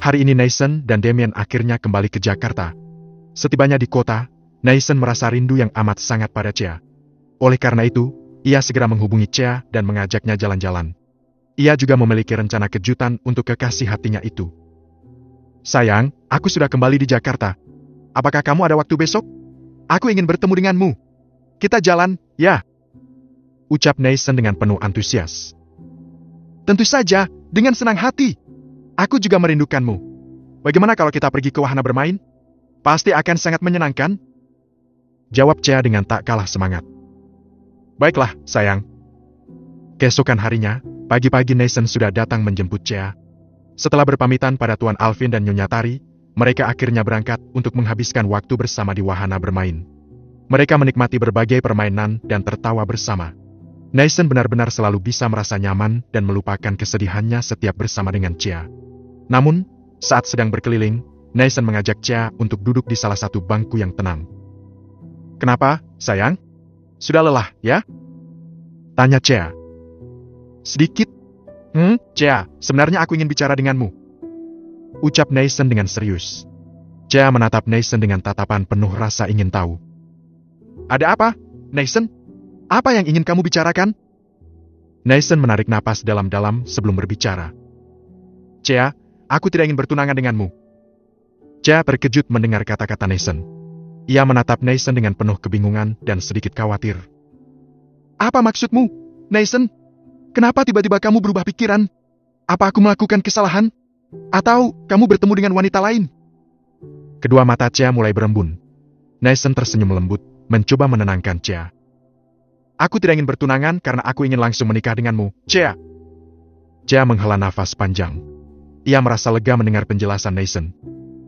Hari ini Nathan dan Damien akhirnya kembali ke Jakarta. Setibanya di kota, Nathan merasa rindu yang amat sangat pada Chea. Oleh karena itu, ia segera menghubungi Chea dan mengajaknya jalan-jalan. Ia juga memiliki rencana kejutan untuk kekasih hatinya itu. Sayang, aku sudah kembali di Jakarta. Apakah kamu ada waktu besok? Aku ingin bertemu denganmu. Kita jalan, ya? Ucap Nathan dengan penuh antusias. Tentu saja, dengan senang hati. Aku juga merindukanmu. Bagaimana kalau kita pergi ke wahana bermain? Pasti akan sangat menyenangkan. Jawab Chea dengan tak kalah semangat. Baiklah, sayang. Keesokan harinya, pagi-pagi Nathan sudah datang menjemput Chea. Setelah berpamitan pada Tuan Alvin dan Nyonya Tari, mereka akhirnya berangkat untuk menghabiskan waktu bersama di wahana bermain. Mereka menikmati berbagai permainan dan tertawa bersama. Nathan benar-benar selalu bisa merasa nyaman dan melupakan kesedihannya setiap bersama dengan Chea. Namun, saat sedang berkeliling, Nathan mengajak Chea untuk duduk di salah satu bangku yang tenang. Kenapa, sayang? Sudah lelah, ya? Tanya Chea. Sedikit. Chea, sebenarnya aku ingin bicara denganmu. Ucap Nathan dengan serius. Chea menatap Nathan dengan tatapan penuh rasa ingin tahu. Ada apa, Nathan? Apa yang ingin kamu bicarakan? Nathan menarik napas dalam-dalam sebelum berbicara. Chea, aku tidak ingin bertunangan denganmu. Chea terkejut mendengar kata-kata Nathan. Ia menatap Nathan dengan penuh kebingungan dan sedikit khawatir. Apa maksudmu, Nathan? Kenapa tiba-tiba kamu berubah pikiran? Apa aku melakukan kesalahan? Atau kamu bertemu dengan wanita lain? Kedua mata Chea mulai berembun. Nathan tersenyum lembut, mencoba menenangkan Chea. Aku tidak ingin bertunangan karena aku ingin langsung menikah denganmu, Chea. Chea menghela nafas panjang. Ia merasa lega mendengar penjelasan Nathan.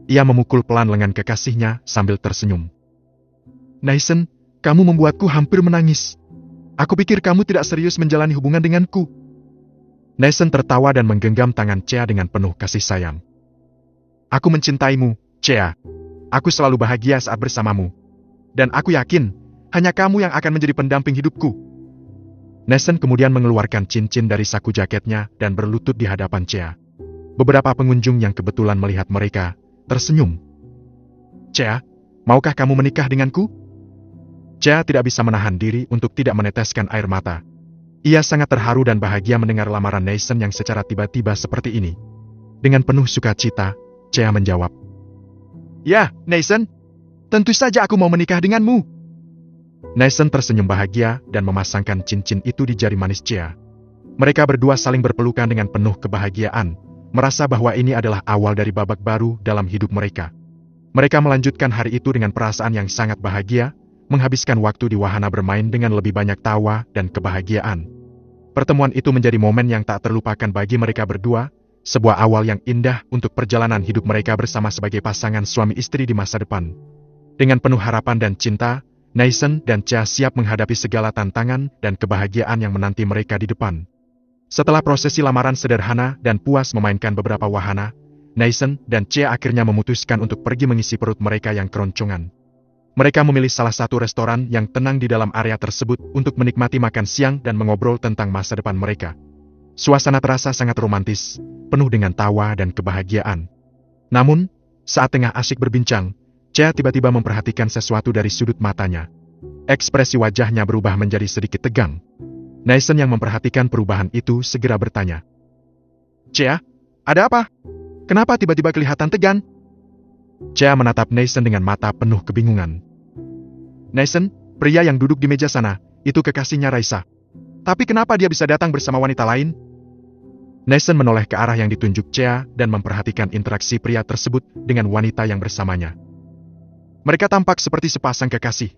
Ia memukul pelan lengan kekasihnya sambil tersenyum. Nathan, kamu membuatku hampir menangis. Aku pikir kamu tidak serius menjalani hubungan denganku. Nathan tertawa dan menggenggam tangan Chea dengan penuh kasih sayang. Aku mencintaimu, Chea. Aku selalu bahagia saat bersamamu. Dan aku yakin, hanya kamu yang akan menjadi pendamping hidupku. Nathan kemudian mengeluarkan cincin dari saku jaketnya dan berlutut di hadapan Chea. Beberapa pengunjung yang kebetulan melihat mereka, tersenyum. Chea, maukah kamu menikah denganku? Chea tidak bisa menahan diri untuk tidak meneteskan air mata. Ia sangat terharu dan bahagia mendengar lamaran Nathan yang secara tiba-tiba seperti ini. Dengan penuh sukacita, Chea menjawab. Ya, Nathan. Tentu saja aku mau menikah denganmu. Nathan tersenyum bahagia dan memasangkan cincin itu di jari manis Chea. Mereka berdua saling berpelukan dengan penuh kebahagiaan, merasa bahwa ini adalah awal dari babak baru dalam hidup mereka. Mereka melanjutkan hari itu dengan perasaan yang sangat bahagia, menghabiskan waktu di wahana bermain dengan lebih banyak tawa dan kebahagiaan. Pertemuan itu menjadi momen yang tak terlupakan bagi mereka berdua, sebuah awal yang indah untuk perjalanan hidup mereka bersama sebagai pasangan suami istri di masa depan. Dengan penuh harapan dan cinta, Nathan dan Chea siap menghadapi segala tantangan dan kebahagiaan yang menanti mereka di depan. Setelah prosesi lamaran sederhana dan puas memainkan beberapa wahana, Nathan dan Chea akhirnya memutuskan untuk pergi mengisi perut mereka yang keroncongan. Mereka memilih salah satu restoran yang tenang di dalam area tersebut untuk menikmati makan siang dan mengobrol tentang masa depan mereka. Suasana terasa sangat romantis, penuh dengan tawa dan kebahagiaan. Namun, saat tengah asyik berbincang, Chea tiba-tiba memperhatikan sesuatu dari sudut matanya. Ekspresi wajahnya berubah menjadi sedikit tegang. Nathan yang memperhatikan perubahan itu segera bertanya. Chea, ada apa? Kenapa tiba-tiba kelihatan tegang? Chea menatap Nathan dengan mata penuh kebingungan. Nathan, pria yang duduk di meja sana, itu kekasihnya Raisa. Tapi kenapa dia bisa datang bersama wanita lain? Nathan menoleh ke arah yang ditunjuk Chea dan memperhatikan interaksi pria tersebut dengan wanita yang bersamanya. Mereka tampak seperti sepasang kekasih.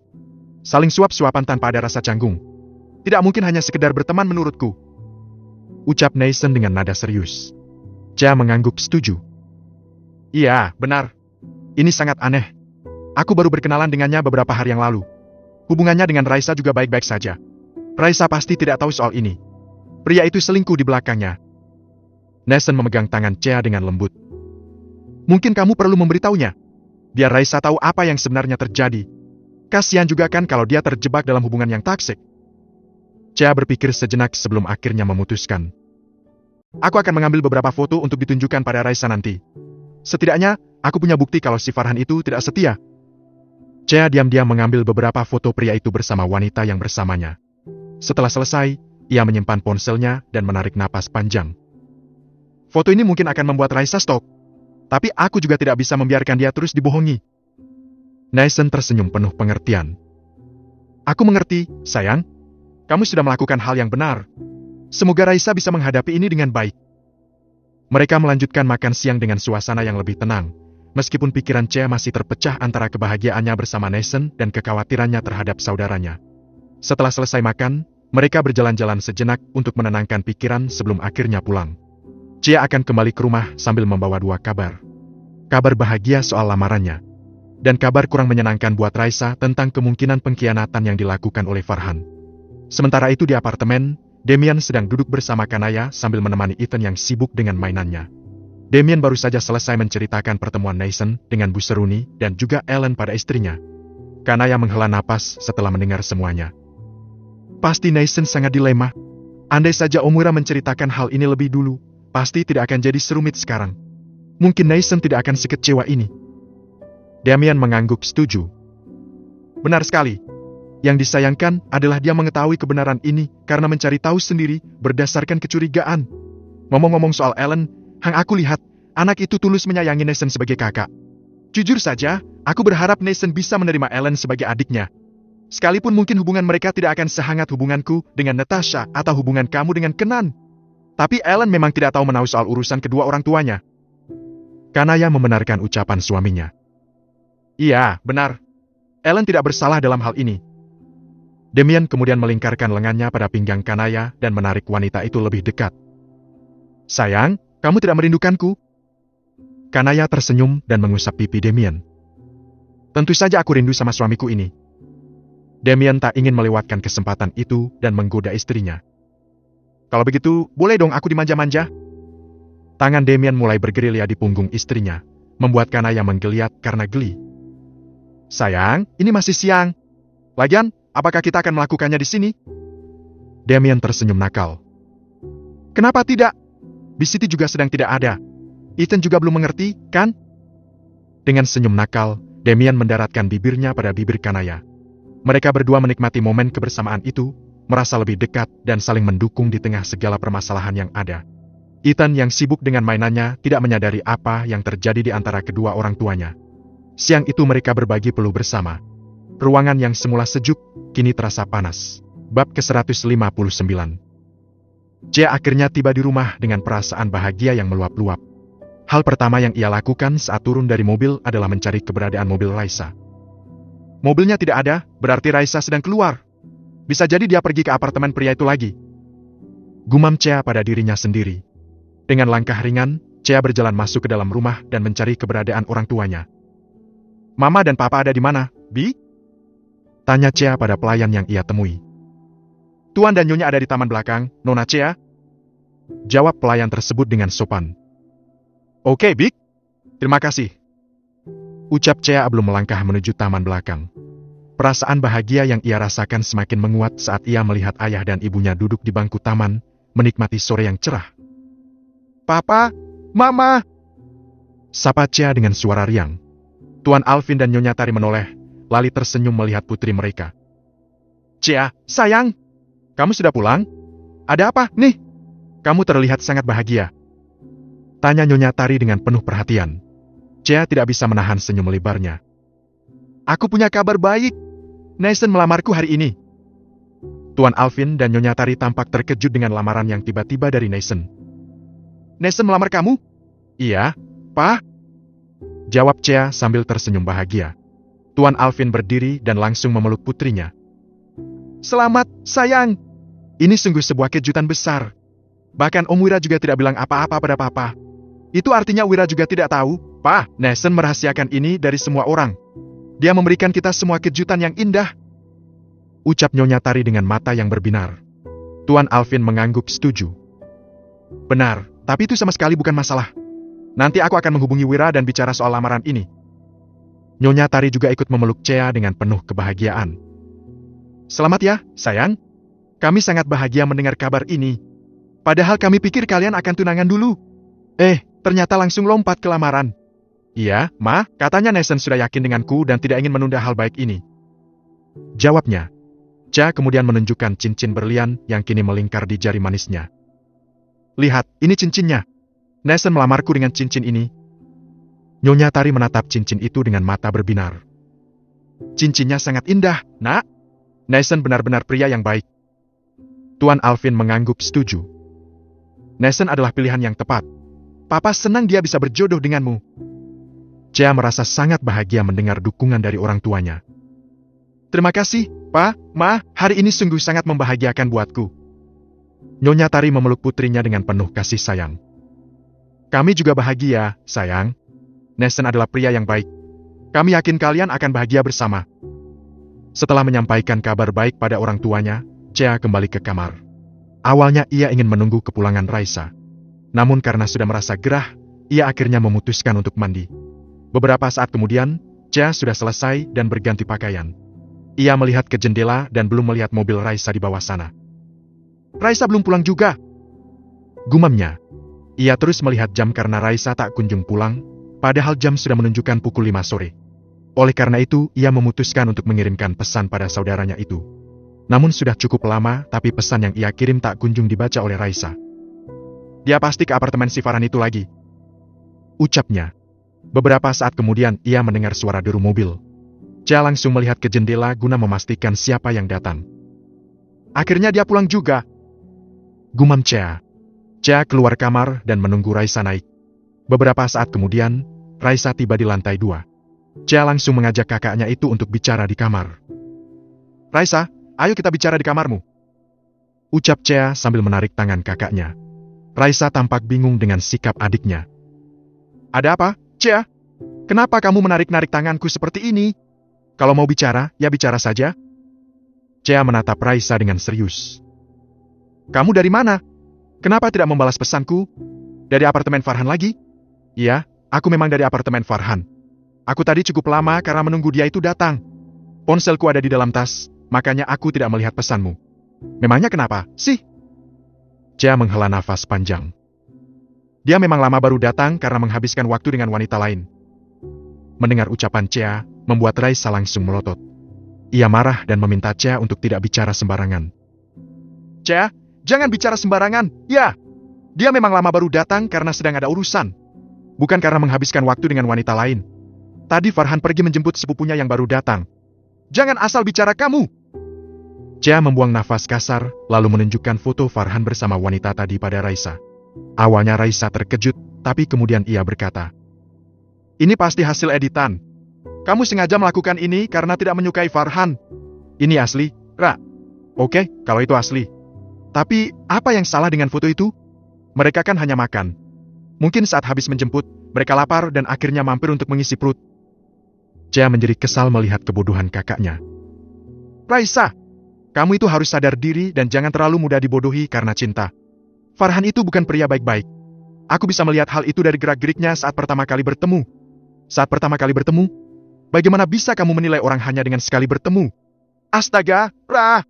Saling suap-suapan tanpa ada rasa canggung. Tidak mungkin hanya sekedar berteman menurutku. Ucap Nathan dengan nada serius. Chea mengangguk setuju. Iya, benar. Ini sangat aneh. Aku baru berkenalan dengannya beberapa hari yang lalu. Hubungannya dengan Raisa juga baik-baik saja. Raisa pasti tidak tahu soal ini. Pria itu selingkuh di belakangnya. Nathan memegang tangan Chea dengan lembut. Mungkin kamu perlu memberitahunya. Biar Raisa tahu apa yang sebenarnya terjadi. Kasihan juga kan kalau dia terjebak dalam hubungan yang toksik. Chea berpikir sejenak sebelum akhirnya memutuskan. Aku akan mengambil beberapa foto untuk ditunjukkan pada Raisa nanti. Setidaknya, aku punya bukti kalau si Farhan itu tidak setia. Chea diam-diam mengambil beberapa foto pria itu bersama wanita yang bersamanya. Setelah selesai, ia menyimpan ponselnya dan menarik napas panjang. Foto ini mungkin akan membuat Raisa stok. Tapi aku juga tidak bisa membiarkan dia terus dibohongi. Naisen tersenyum penuh pengertian. Aku mengerti, sayang. Kamu sudah melakukan hal yang benar. Semoga Raisa bisa menghadapi ini dengan baik. Mereka melanjutkan makan siang dengan suasana yang lebih tenang, meskipun pikiran Chea masih terpecah antara kebahagiaannya bersama Naisen dan kekhawatirannya terhadap saudaranya. Setelah selesai makan, mereka berjalan-jalan sejenak untuk menenangkan pikiran sebelum akhirnya pulang. Chea akan kembali ke rumah sambil membawa dua kabar. Kabar bahagia soal lamarannya. Dan kabar kurang menyenangkan buat Raisa tentang kemungkinan pengkhianatan yang dilakukan oleh Farhan. Sementara itu di apartemen, Damien sedang duduk bersama Kanaya sambil menemani Ethan yang sibuk dengan mainannya. Damien baru saja selesai menceritakan pertemuan Naisen dengan Bu Seruni dan juga Ellen pada istrinya. Kanaya menghela napas setelah mendengar semuanya. Pasti Naisen sangat dilema. Andai saja Omura menceritakan hal ini lebih dulu, pasti tidak akan jadi serumit sekarang. Mungkin Naisen tidak akan sekecewa ini. Damien mengangguk setuju. Benar sekali. Yang disayangkan adalah dia mengetahui kebenaran ini karena mencari tahu sendiri berdasarkan kecurigaan. Ngomong-ngomong soal Ellen, Hang aku lihat, anak itu tulus menyayangi Naisen sebagai kakak. Jujur saja, aku berharap Naisen bisa menerima Ellen sebagai adiknya. Sekalipun mungkin hubungan mereka tidak akan sehangat hubunganku dengan Natasha atau hubungan kamu dengan Kenan. Tapi Ellen memang tidak tahu menahu soal urusan kedua orang tuanya. Kanaya membenarkan ucapan suaminya. Iya, benar. Ellen tidak bersalah dalam hal ini. Damien kemudian melingkarkan lengannya pada pinggang Kanaya dan menarik wanita itu lebih dekat. Sayang, kamu tidak merindukanku? Kanaya tersenyum dan mengusap pipi Damien. Tentu saja aku rindu sama suamiku ini. Damien tak ingin melewatkan kesempatan itu dan menggoda istrinya. Kalau begitu, boleh dong aku dimanja-manja? Tangan Damien mulai bergerilya di punggung istrinya, membuat Kanaya menggeliat karena geli. Sayang, ini masih siang. Lagian, apakah kita akan melakukannya di sini? Damien tersenyum nakal. Kenapa tidak? Bisiti juga sedang tidak ada. Ethan juga belum mengerti, kan? Dengan senyum nakal, Damien mendaratkan bibirnya pada bibir Kanaya. Mereka berdua menikmati momen kebersamaan itu, merasa lebih dekat dan saling mendukung di tengah segala permasalahan yang ada. Ethan yang sibuk dengan mainannya tidak menyadari apa yang terjadi di antara kedua orang tuanya. Siang itu mereka berbagi peluh bersama. Ruangan yang semula sejuk, kini terasa panas. Bab ke-159. Chea akhirnya tiba di rumah dengan perasaan bahagia yang meluap-luap. Hal pertama yang ia lakukan saat turun dari mobil adalah mencari keberadaan mobil Raisa. Mobilnya tidak ada, berarti Raisa sedang keluar. Bisa jadi dia pergi ke apartemen pria itu lagi. Gumam Chea pada dirinya sendiri. Dengan langkah ringan, Chea berjalan masuk ke dalam rumah dan mencari keberadaan orang tuanya. Mama dan Papa ada di mana, Bi? Tanya Chea pada pelayan yang ia temui. Tuan dan Nyonya ada di taman belakang, Nona Chea. Jawab pelayan tersebut dengan sopan. Oke, Bik. Terima kasih. Ucap Chea belum melangkah menuju taman belakang. Perasaan bahagia yang ia rasakan semakin menguat saat ia melihat ayah dan ibunya duduk di bangku taman, menikmati sore yang cerah. Papa, Mama! Sapa Chea dengan suara riang. Tuan Alvin dan Nyonya Tari menoleh, lalu tersenyum melihat putri mereka. Chea, sayang! Kamu sudah pulang? Ada apa, nih? Kamu terlihat sangat bahagia. Tanya Nyonya Tari dengan penuh perhatian. Chea tidak bisa menahan senyum lebarnya. Aku punya kabar baik. Naisen melamarku hari ini. Tuan Alvin dan Nyonya Tari tampak terkejut dengan lamaran yang tiba-tiba dari Naisen. Naisen melamar kamu? Iya, Pa. Jawab Chea sambil tersenyum bahagia. Tuan Alvin berdiri dan langsung memeluk putrinya. Selamat, sayang. Ini sungguh sebuah kejutan besar. Bahkan Om Wira juga tidak bilang apa-apa pada Papa. Itu artinya Wira juga tidak tahu, Pa, Naisen merahasiakan ini dari semua orang. Dia memberikan kita semua kejutan yang indah. Ucap Nyonya Tari dengan mata yang berbinar. Tuan Alvin mengangguk setuju. Benar, tapi itu sama sekali bukan masalah. Nanti aku akan menghubungi Wira dan bicara soal lamaran ini. Nyonya Tari juga ikut memeluk Chea dengan penuh kebahagiaan. Selamat ya, sayang. Kami sangat bahagia mendengar kabar ini. Padahal kami pikir kalian akan tunangan dulu. Ternyata langsung lompat ke lamaran. Iya, Ma, katanya Nathan sudah yakin denganku dan tidak ingin menunda hal baik ini. Jawabnya. Cha kemudian menunjukkan cincin berlian yang kini melingkar di jari manisnya. Lihat, ini cincinnya. Nathan melamarku dengan cincin ini. Nyonya Tari menatap cincin itu dengan mata berbinar. Cincinnya sangat indah, Nak. Nathan benar-benar pria yang baik. Tuan Alvin mengangguk setuju. Nathan adalah pilihan yang tepat. Papa senang dia bisa berjodoh denganmu. Cha merasa sangat bahagia mendengar dukungan dari orang tuanya. Terima kasih, Pa, Ma, hari ini sungguh sangat membahagiakan buatku. Nyonya Tari memeluk putrinya dengan penuh kasih sayang. Kami juga bahagia, sayang. Nathan adalah pria yang baik. Kami yakin kalian akan bahagia bersama. Setelah menyampaikan kabar baik pada orang tuanya, Cha kembali ke kamar. Awalnya ia ingin menunggu kepulangan Raisa. Namun karena sudah merasa gerah, ia akhirnya memutuskan untuk mandi. Beberapa saat kemudian, Cha sudah selesai dan berganti pakaian. Ia melihat ke jendela dan belum melihat mobil Raisa di bawah sana. Raisa belum pulang juga. Gumamnya. Ia terus melihat jam karena Raisa tak kunjung pulang, padahal jam sudah menunjukkan pukul 5 sore. Oleh karena itu, ia memutuskan untuk mengirimkan pesan pada saudaranya itu. Namun sudah cukup lama, tapi pesan yang ia kirim tak kunjung dibaca oleh Raisa. Dia pasti ke apartemen si Farhan itu lagi, ucapnya. Beberapa saat kemudian, ia mendengar suara deru mobil. Cha langsung melihat ke jendela guna memastikan siapa yang datang. Akhirnya dia pulang juga, gumam Cha. Cha keluar kamar dan menunggu Raisa naik. Beberapa saat kemudian, Raisa tiba di lantai 2. Cha langsung mengajak kakaknya itu untuk bicara di kamar. Raisa, ayo kita bicara di kamarmu, ucap Cha sambil menarik tangan kakaknya. Raisa tampak bingung dengan sikap adiknya. Ada apa, Cha? Kenapa kamu menarik-narik tanganku seperti ini? Kalau mau bicara, ya bicara saja. Cha menatap Raisa dengan serius. Kamu dari mana? Kenapa tidak membalas pesanku? Dari apartemen Farhan lagi? Iya, aku memang dari apartemen Farhan. Aku tadi cukup lama karena menunggu dia itu datang. Ponselku ada di dalam tas, makanya aku tidak melihat pesanmu. Memangnya kenapa, sih? Cha menghela nafas panjang. Dia memang lama baru datang karena menghabiskan waktu dengan wanita lain. Mendengar ucapan Cha, membuat Raisa langsung melotot. Ia marah dan meminta Cha untuk tidak bicara sembarangan. Cha, jangan bicara sembarangan, ya. Dia memang lama baru datang karena sedang ada urusan. Bukan karena menghabiskan waktu dengan wanita lain. Tadi Farhan pergi menjemput sepupunya yang baru datang. Jangan asal bicara kamu. Cha membuang nafas kasar, lalu menunjukkan foto Farhan bersama wanita tadi pada Raisa. Awalnya Raisa terkejut, tapi kemudian ia berkata, ini pasti hasil editan. Kamu sengaja melakukan ini karena tidak menyukai Farhan. Ini asli, Ra. Oke, kalau itu asli. Tapi, apa yang salah dengan foto itu? Mereka kan hanya makan. Mungkin saat habis menjemput, mereka lapar dan akhirnya mampir untuk mengisi perut. Cha menjadi kesal melihat kebodohan kakaknya. Raisa, kamu itu harus sadar diri dan jangan terlalu mudah dibodohi karena cinta. Farhan itu bukan pria baik-baik. Aku bisa melihat hal itu dari gerak-geriknya saat pertama kali bertemu. Saat pertama kali bertemu, bagaimana bisa kamu menilai orang hanya dengan sekali bertemu? Astaga, Ra!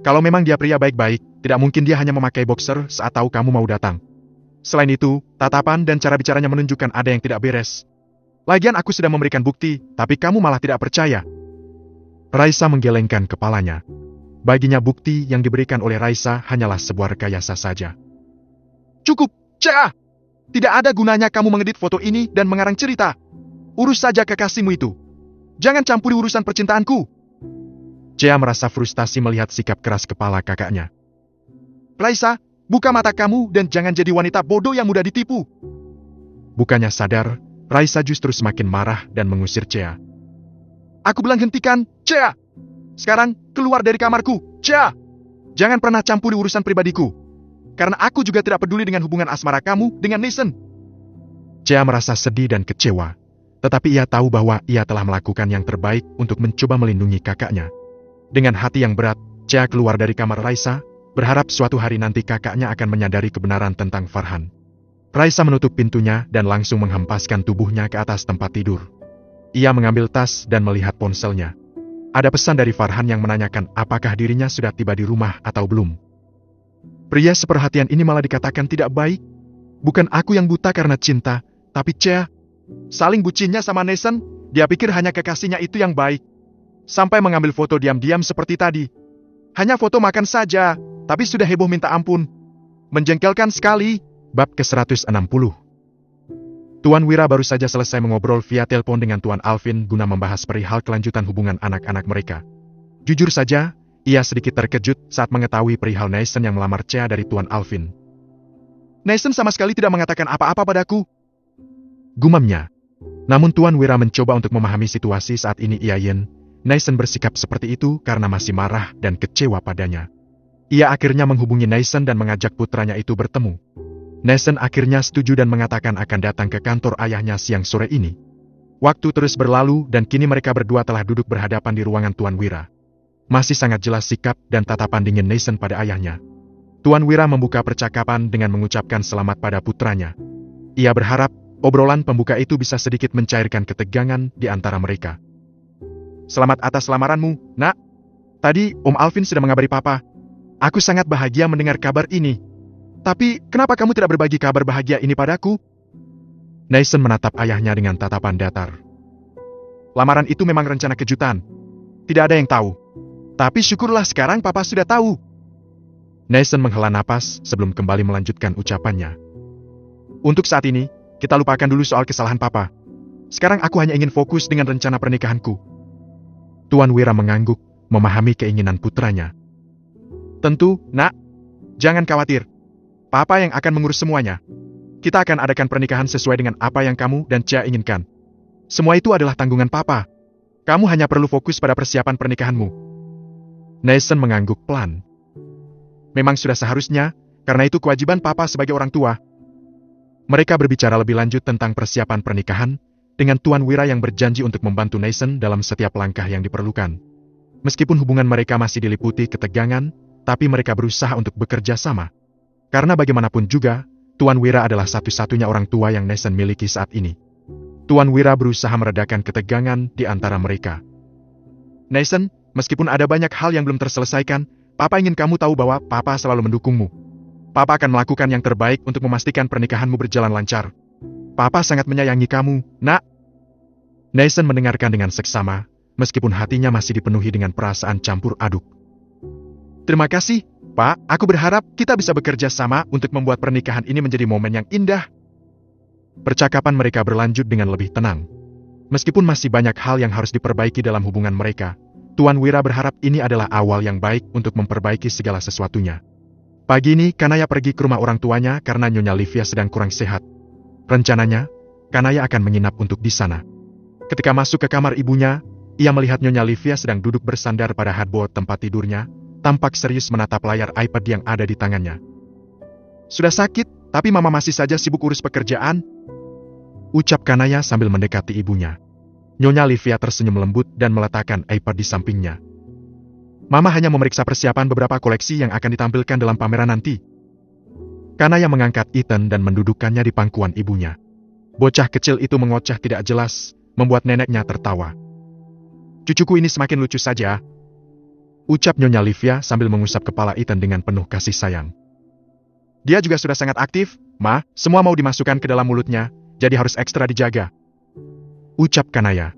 Kalau memang dia pria baik-baik, tidak mungkin dia hanya memakai boxer saat tahu kamu mau datang. Selain itu, tatapan dan cara bicaranya menunjukkan ada yang tidak beres. Lagian aku sudah memberikan bukti, tapi kamu malah tidak percaya. Raisa menggelengkan kepalanya. Baginya bukti yang diberikan oleh Raisa hanyalah sebuah rekayasa saja. Cukup, Cha! Tidak ada gunanya kamu mengedit foto ini dan mengarang cerita. Urus saja kekasihmu itu. Jangan campuri urusan percintaanku. Cha merasa frustasi melihat sikap keras kepala kakaknya. Raisa, buka mata kamu dan jangan jadi wanita bodoh yang mudah ditipu. Bukannya sadar, Raisa justru semakin marah dan mengusir Cha. Aku bilang hentikan, Cha! Sekarang, keluar dari kamarku, Cha! Jangan pernah campuri urusan pribadiku. Karena aku juga tidak peduli dengan hubungan asmara kamu dengan Nathan. Cha merasa sedih dan kecewa. Tetapi ia tahu bahwa ia telah melakukan yang terbaik untuk mencoba melindungi kakaknya. Dengan hati yang berat, Cha keluar dari kamar Raisa, berharap suatu hari nanti kakaknya akan menyadari kebenaran tentang Farhan. Raisa menutup pintunya dan langsung menghempaskan tubuhnya ke atas tempat tidur. Ia mengambil tas dan melihat ponselnya. Ada pesan dari Farhan yang menanyakan apakah dirinya sudah tiba di rumah atau belum. Pria seperhatian ini malah dikatakan tidak baik. Bukan aku yang buta karena cinta, tapi Cha. Saling bucinnya sama Nathan, dia pikir hanya kekasihnya itu yang baik. Sampai mengambil foto diam-diam seperti tadi. Hanya foto makan saja, tapi sudah heboh minta ampun. Menjengkelkan sekali. Bab ke-160. Tuan Wira baru saja selesai mengobrol via telepon dengan Tuan Alvin guna membahas perihal kelanjutan hubungan anak-anak mereka. Jujur saja, ia sedikit terkejut saat mengetahui perihal Nathan yang melamar Chea dari Tuan Alvin. Nathan sama sekali tidak mengatakan apa-apa padaku, gumamnya. Namun Tuan Wira mencoba untuk memahami situasi saat ini Iain. Nathan bersikap seperti itu karena masih marah dan kecewa padanya. Ia akhirnya menghubungi Nathan dan mengajak putranya itu bertemu. Nathan akhirnya setuju dan mengatakan akan datang ke kantor ayahnya siang sore ini. Waktu terus berlalu dan kini mereka berdua telah duduk berhadapan di ruangan Tuan Wira. Masih sangat jelas sikap dan tatapan dingin Nathan pada ayahnya. Tuan Wira membuka percakapan dengan mengucapkan selamat pada putranya. Ia berharap obrolan pembuka itu bisa sedikit mencairkan ketegangan di antara mereka. Selamat atas lamaranmu, nak. Tadi Om Alvin sudah mengabari Papa. Aku sangat bahagia mendengar kabar ini. Tapi, kenapa kamu tidak berbagi kabar bahagia ini padaku? Nathan menatap ayahnya dengan tatapan datar. Lamaran itu memang rencana kejutan. Tidak ada yang tahu. Tapi syukurlah sekarang Papa sudah tahu. Nathan menghela napas sebelum kembali melanjutkan ucapannya. Untuk saat ini, kita lupakan dulu soal kesalahan Papa. Sekarang aku hanya ingin fokus dengan rencana pernikahanku. Tuan Wira mengangguk, memahami keinginan putranya. Tentu, nak. Jangan khawatir. Papa yang akan mengurus semuanya. Kita akan adakan pernikahan sesuai dengan apa yang kamu dan Chea inginkan. Semua itu adalah tanggungan Papa. Kamu hanya perlu fokus pada persiapan pernikahanmu. Nathan mengangguk pelan. Memang sudah seharusnya, karena itu kewajiban Papa sebagai orang tua. Mereka berbicara lebih lanjut tentang persiapan pernikahan, dengan Tuan Wira yang berjanji untuk membantu Nathan dalam setiap langkah yang diperlukan. Meskipun hubungan mereka masih diliputi ketegangan, tapi mereka berusaha untuk bekerja sama. Karena bagaimanapun juga, Tuan Wira adalah satu-satunya orang tua yang Nathan miliki saat ini. Tuan Wira berusaha meredakan ketegangan di antara mereka. Nathan, meskipun ada banyak hal yang belum terselesaikan, Papa ingin kamu tahu bahwa Papa selalu mendukungmu. Papa akan melakukan yang terbaik untuk memastikan pernikahanmu berjalan lancar. Papa sangat menyayangi kamu, nak. Nathan mendengarkan dengan seksama, meskipun hatinya masih dipenuhi dengan perasaan campur aduk. Terima kasih, Pak. Aku berharap kita bisa bekerja sama untuk membuat pernikahan ini menjadi momen yang indah. Percakapan mereka berlanjut dengan lebih tenang. Meskipun masih banyak hal yang harus diperbaiki dalam hubungan mereka, Tuan Wira berharap ini adalah awal yang baik untuk memperbaiki segala sesuatunya. Pagi ini, Kanaya pergi ke rumah orang tuanya karena Nyonya Livia sedang kurang sehat. Rencananya, Kanaya akan menginap untuk di sana. Ketika masuk ke kamar ibunya, ia melihat Nyonya Livia sedang duduk bersandar pada headboard tempat tidurnya, tampak serius menatap layar iPad yang ada di tangannya. Sudah sakit, tapi Mama masih saja sibuk urus pekerjaan, ucap Kanaya sambil mendekati ibunya. Nyonya Livia tersenyum lembut dan meletakkan iPad di sampingnya. Mama hanya memeriksa persiapan beberapa koleksi yang akan ditampilkan dalam pameran nanti. Kanaya mengangkat Ethan dan mendudukkannya di pangkuan ibunya. Bocah kecil itu mengoceh tidak jelas, membuat neneknya tertawa. Cucuku ini semakin lucu saja, ucap Nyonya Livia sambil mengusap kepala Ethan dengan penuh kasih sayang. Dia juga sudah sangat aktif, Ma, semua mau dimasukkan ke dalam mulutnya, jadi harus ekstra dijaga, ucap Kanaya.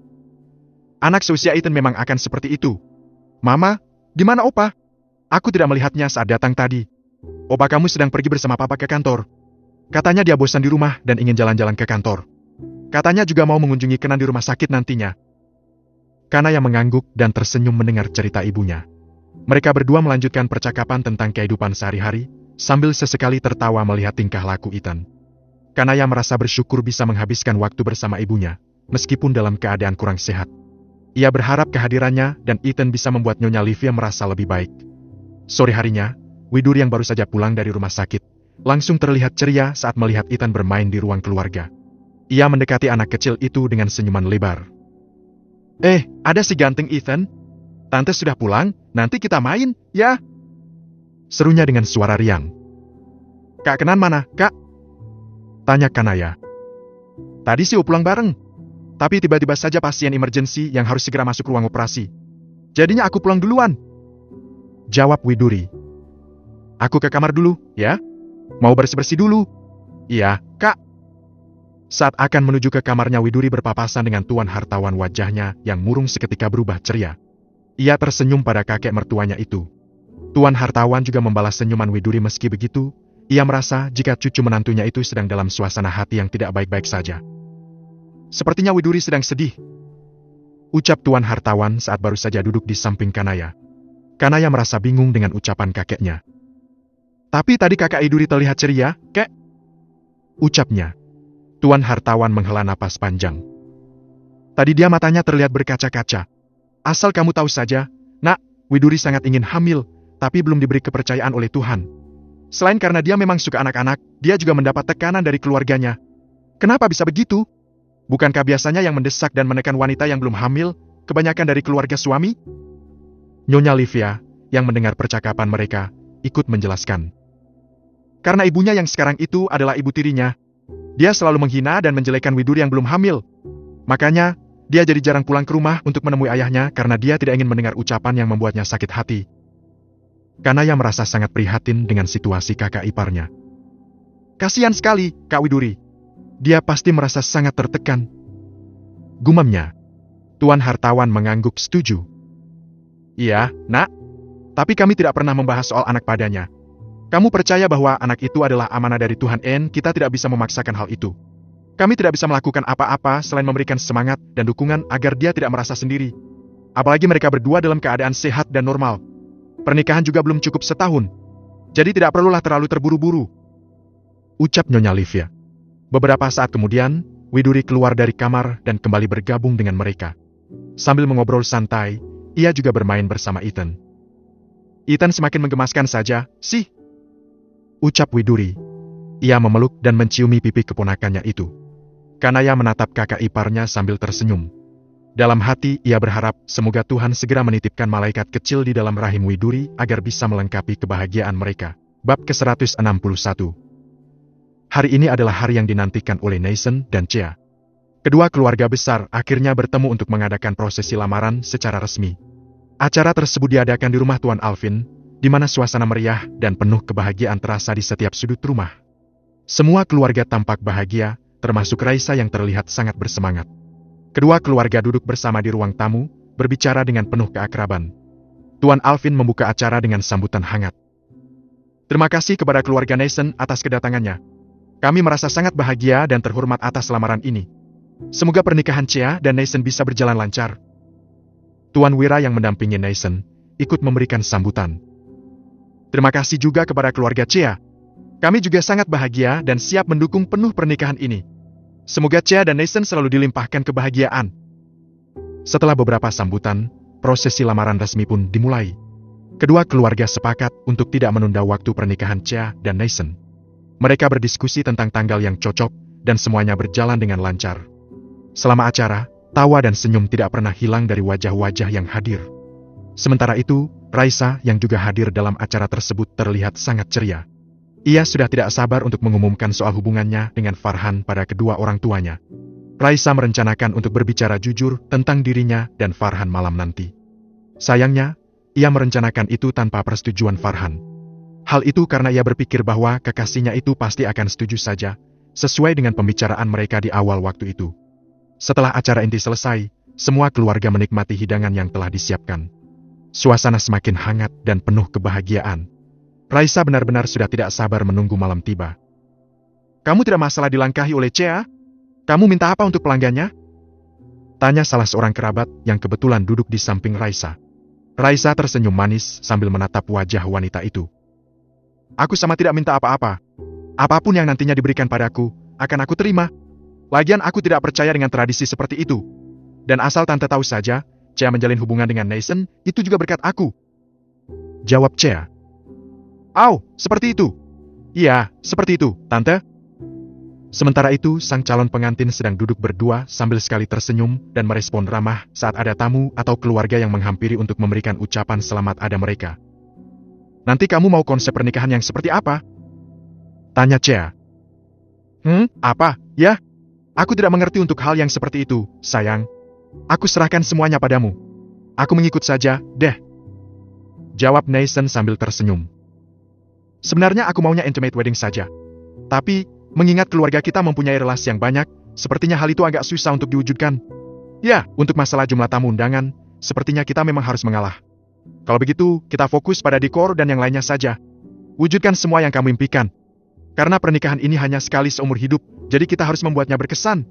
Anak seusia Ethan memang akan seperti itu. Mama, di mana Opa? Aku tidak melihatnya saat datang tadi. Opa kamu sedang pergi bersama Papa ke kantor. Katanya dia bosan di rumah dan ingin jalan-jalan ke kantor. Katanya juga mau mengunjungi Kenan di rumah sakit nantinya. Kanaya mengangguk dan tersenyum mendengar cerita ibunya. Mereka berdua melanjutkan percakapan tentang kehidupan sehari-hari, sambil sesekali tertawa melihat tingkah laku Ethan. Kanaya merasa bersyukur bisa menghabiskan waktu bersama ibunya, meskipun dalam keadaan kurang sehat. Ia berharap kehadirannya dan Ethan bisa membuat Nyonya Livia merasa lebih baik. Sore harinya, Widuri yang baru saja pulang dari rumah sakit, langsung terlihat ceria saat melihat Ethan bermain di ruang keluarga. Ia mendekati anak kecil itu dengan senyuman lebar. Ada si ganteng Ethan. Tante sudah pulang, nanti kita main, ya? Serunya dengan suara riang. Kak Kenan mana, Kak? Tanya Kanaya. Tadi sih pulang bareng. Tapi tiba-tiba saja pasien emergency yang harus segera masuk ruang operasi. Jadinya aku pulang duluan. Jawab Widuri. Aku ke kamar dulu, ya? Mau bersih-bersih dulu. Iya, Kak. Saat akan menuju ke kamarnya, Widuri berpapasan dengan Tuan Hartawan. Wajahnya yang murung seketika berubah ceria. Ia tersenyum pada kakek mertuanya itu. Tuan Hartawan juga membalas senyuman Widuri. Meski begitu, ia merasa jika cucu menantunya itu sedang dalam suasana hati yang tidak baik-baik saja. Sepertinya Widuri sedang sedih, ucap Tuan Hartawan saat baru saja duduk di samping Kanaya. Kanaya merasa bingung dengan ucapan kakeknya. Tapi tadi kakak Widuri terlihat ceria, kek, ucapnya. Tuan Hartawan menghela napas panjang. Tadi dia matanya terlihat berkaca-kaca. Asal kamu tahu saja, Nak, Widuri sangat ingin hamil, tapi belum diberi kepercayaan oleh Tuhan. Selain karena dia memang suka anak-anak, dia juga mendapat tekanan dari keluarganya. Kenapa bisa begitu? Bukankah biasanya yang mendesak dan menekan wanita yang belum hamil, kebanyakan dari keluarga suami? Nyonya Livia, yang mendengar percakapan mereka, ikut menjelaskan. Karena ibunya yang sekarang itu adalah ibu tirinya. Dia selalu menghina dan menjelekkan Widuri yang belum hamil. Makanya, dia jadi jarang pulang ke rumah untuk menemui ayahnya karena dia tidak ingin mendengar ucapan yang membuatnya sakit hati. Kanaya merasa sangat prihatin dengan situasi kakak iparnya. Kasihan sekali, Kak Widuri. Dia pasti merasa sangat tertekan, gumamnya. Tuan Hartawan mengangguk setuju. Iya, Nak. Tapi kami tidak pernah membahas soal anak padanya. Kamu percaya bahwa anak itu adalah amanah dari Tuhan. Kita tidak bisa memaksakan hal itu. Kami tidak bisa melakukan apa-apa selain memberikan semangat dan dukungan agar dia tidak merasa sendiri. Apalagi mereka berdua dalam keadaan sehat dan normal. Pernikahan juga belum cukup setahun. Jadi tidak perlulah terlalu terburu-buru, ucap Nyonya Livia. Beberapa saat kemudian, Widuri keluar dari kamar dan kembali bergabung dengan mereka. Sambil mengobrol santai, ia juga bermain bersama Ethan. Ethan semakin menggemaskan saja, sih, ucap Widuri. Ia memeluk dan menciumi pipi keponakannya itu. Kanaya menatap kakak iparnya sambil tersenyum. Dalam hati, ia berharap semoga Tuhan segera menitipkan malaikat kecil di dalam rahim Widuri agar bisa melengkapi kebahagiaan mereka. Bab ke-161. Hari ini adalah hari yang dinantikan oleh Neisen dan Chea. Kedua keluarga besar akhirnya bertemu untuk mengadakan prosesi lamaran secara resmi. Acara tersebut diadakan di rumah Tuan Alvin, di mana suasana meriah dan penuh kebahagiaan terasa di setiap sudut rumah. Semua keluarga tampak bahagia, termasuk Raisa yang terlihat sangat bersemangat. Kedua keluarga duduk bersama di ruang tamu, berbicara dengan penuh keakraban. Tuan Alvin membuka acara dengan sambutan hangat. Terima kasih kepada keluarga Neisen atas kedatangannya. Kami merasa sangat bahagia dan terhormat atas lamaran ini. Semoga pernikahan Chea dan Neisen bisa berjalan lancar. Tuan Wira yang mendampingi Neisen ikut memberikan sambutan. Terima kasih juga kepada keluarga Chea. Kami juga sangat bahagia dan siap mendukung penuh pernikahan ini. Semoga Chea dan Neisen selalu dilimpahkan kebahagiaan. Setelah beberapa sambutan, prosesi lamaran resmi pun dimulai. Kedua keluarga sepakat untuk tidak menunda waktu pernikahan Chea dan Neisen. Mereka berdiskusi tentang tanggal yang cocok, dan semuanya berjalan dengan lancar. Selama acara, tawa dan senyum tidak pernah hilang dari wajah-wajah yang hadir. Sementara itu, Raisa yang juga hadir dalam acara tersebut terlihat sangat ceria. Ia sudah tidak sabar untuk mengumumkan soal hubungannya dengan Farhan pada kedua orang tuanya. Raisa merencanakan untuk berbicara jujur tentang dirinya dan Farhan malam nanti. Sayangnya, ia merencanakan itu tanpa persetujuan Farhan. Hal itu karena ia berpikir bahwa kekasihnya itu pasti akan setuju saja, sesuai dengan pembicaraan mereka di awal waktu itu. Setelah acara inti selesai, semua keluarga menikmati hidangan yang telah disiapkan. Suasana semakin hangat dan penuh kebahagiaan. Raisa benar-benar sudah tidak sabar menunggu malam tiba. Kamu tidak masalah dilangkahi oleh Chea? Kamu minta apa untuk pelanggannya? Tanya salah seorang kerabat yang kebetulan duduk di samping Raisa. Raisa tersenyum manis sambil menatap wajah wanita itu. Aku sama tidak minta apa-apa. Apapun yang nantinya diberikan padaku, akan aku terima. Lagian aku tidak percaya dengan tradisi seperti itu. Dan asal tante tahu saja, Chea menjalin hubungan dengan Neisen, itu juga berkat aku. Jawab Chea. Au, seperti itu. Iya, seperti itu, tante. Sementara itu, sang calon pengantin sedang duduk berdua sambil sekali tersenyum dan merespon ramah saat ada tamu atau keluarga yang menghampiri untuk memberikan ucapan selamat ada mereka. Nanti kamu mau konsep pernikahan yang seperti apa? Tanya Chea. Apa? Ya? Aku tidak mengerti untuk hal yang seperti itu, sayang. Aku serahkan semuanya padamu. Aku mengikut saja, deh. Jawab Neisen sambil tersenyum. Sebenarnya aku maunya intimate wedding saja. Tapi, mengingat keluarga kita mempunyai relasi yang banyak, sepertinya hal itu agak susah untuk diwujudkan. Ya, untuk masalah jumlah tamu undangan, sepertinya kita memang harus mengalah. Kalau begitu, kita fokus pada dekor dan yang lainnya saja. Wujudkan semua yang kamu impikan. Karena pernikahan ini hanya sekali seumur hidup, jadi kita harus membuatnya berkesan.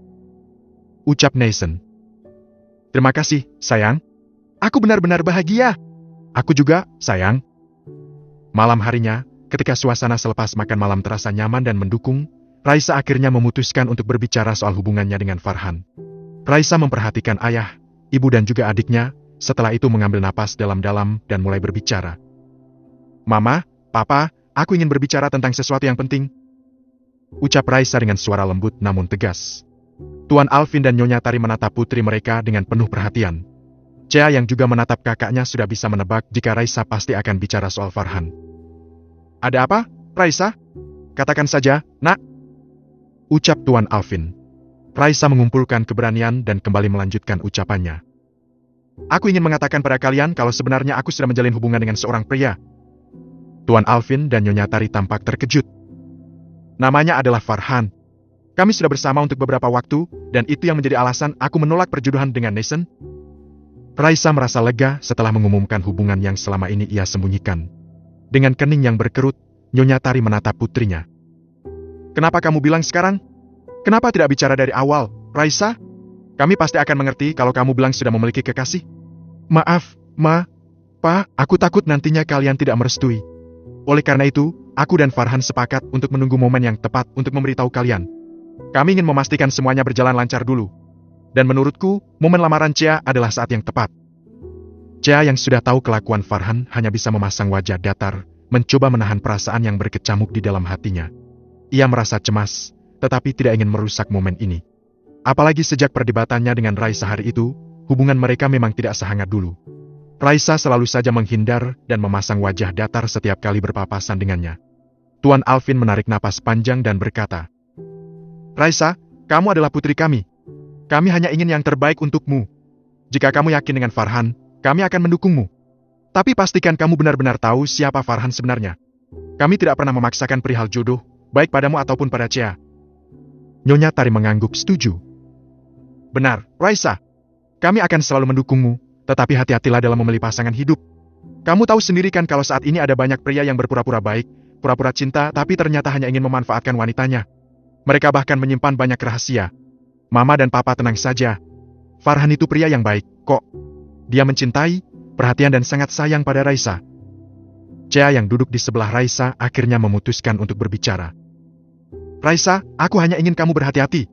Ucap Nathan. Terima kasih, sayang. Aku benar-benar bahagia. Aku juga, sayang. Malam harinya, ketika suasana selepas makan malam terasa nyaman dan mendukung, Raisa akhirnya memutuskan untuk berbicara soal hubungannya dengan Farhan. Raisa memperhatikan ayah, ibu dan juga adiknya, setelah itu mengambil napas dalam-dalam dan mulai berbicara. Mama, Papa, aku ingin berbicara tentang sesuatu yang penting. Ucap Raisa dengan suara lembut namun tegas. Tuan Alvin dan Nyonya Tari menatap putri mereka dengan penuh perhatian. Chea yang juga menatap kakaknya sudah bisa menebak jika Raisa pasti akan bicara soal Farhan. Ada apa, Raisa? Katakan saja, nak. Ucap Tuan Alvin. Raisa mengumpulkan keberanian dan kembali melanjutkan ucapannya. Aku ingin mengatakan pada kalian kalau sebenarnya aku sudah menjalin hubungan dengan seorang pria. Tuan Alvin dan Nyonya Tari tampak terkejut. Namanya adalah Farhan. Kami sudah bersama untuk beberapa waktu, dan itu yang menjadi alasan aku menolak perjodohan dengan Nathan. Raisa merasa lega setelah mengumumkan hubungan yang selama ini ia sembunyikan. Dengan kening yang berkerut, Nyonya Tari menatap putrinya. Kenapa kamu bilang sekarang? Kenapa tidak bicara dari awal, Raisa? Kami pasti akan mengerti kalau kamu bilang sudah memiliki kekasih. Maaf, Ma, Pa, aku takut nantinya kalian tidak merestui. Oleh karena itu, aku dan Farhan sepakat untuk menunggu momen yang tepat untuk memberitahu kalian. Kami ingin memastikan semuanya berjalan lancar dulu. Dan menurutku, momen lamaran Chea adalah saat yang tepat. Chea yang sudah tahu kelakuan Farhan hanya bisa memasang wajah datar, mencoba menahan perasaan yang berkecamuk di dalam hatinya. Ia merasa cemas, tetapi tidak ingin merusak momen ini. Apalagi sejak perdebatannya dengan Raisa hari itu, hubungan mereka memang tidak sehangat dulu. Raisa selalu saja menghindar dan memasang wajah datar setiap kali berpapasan dengannya. Tuan Alvin menarik napas panjang dan berkata, Raisa, kamu adalah putri kami. Kami hanya ingin yang terbaik untukmu. Jika kamu yakin dengan Farhan, kami akan mendukungmu. Tapi pastikan kamu benar-benar tahu siapa Farhan sebenarnya. Kami tidak pernah memaksakan perihal jodoh, baik padamu ataupun pada Chea. Nyonya Tari mengangguk setuju. Benar, Raisa. Kami akan selalu mendukungmu, tetapi hati-hatilah dalam memilih pasangan hidup. Kamu tahu sendiri kan kalau saat ini ada banyak pria yang berpura-pura baik, pura-pura cinta, tapi ternyata hanya ingin memanfaatkan wanitanya. Mereka bahkan menyimpan banyak rahasia. Mama dan Papa tenang saja. Farhan itu pria yang baik, kok. Dia mencintai, perhatian dan sangat sayang pada Raisa. Chea yang duduk di sebelah Raisa akhirnya memutuskan untuk berbicara. Raisa, aku hanya ingin kamu berhati-hati.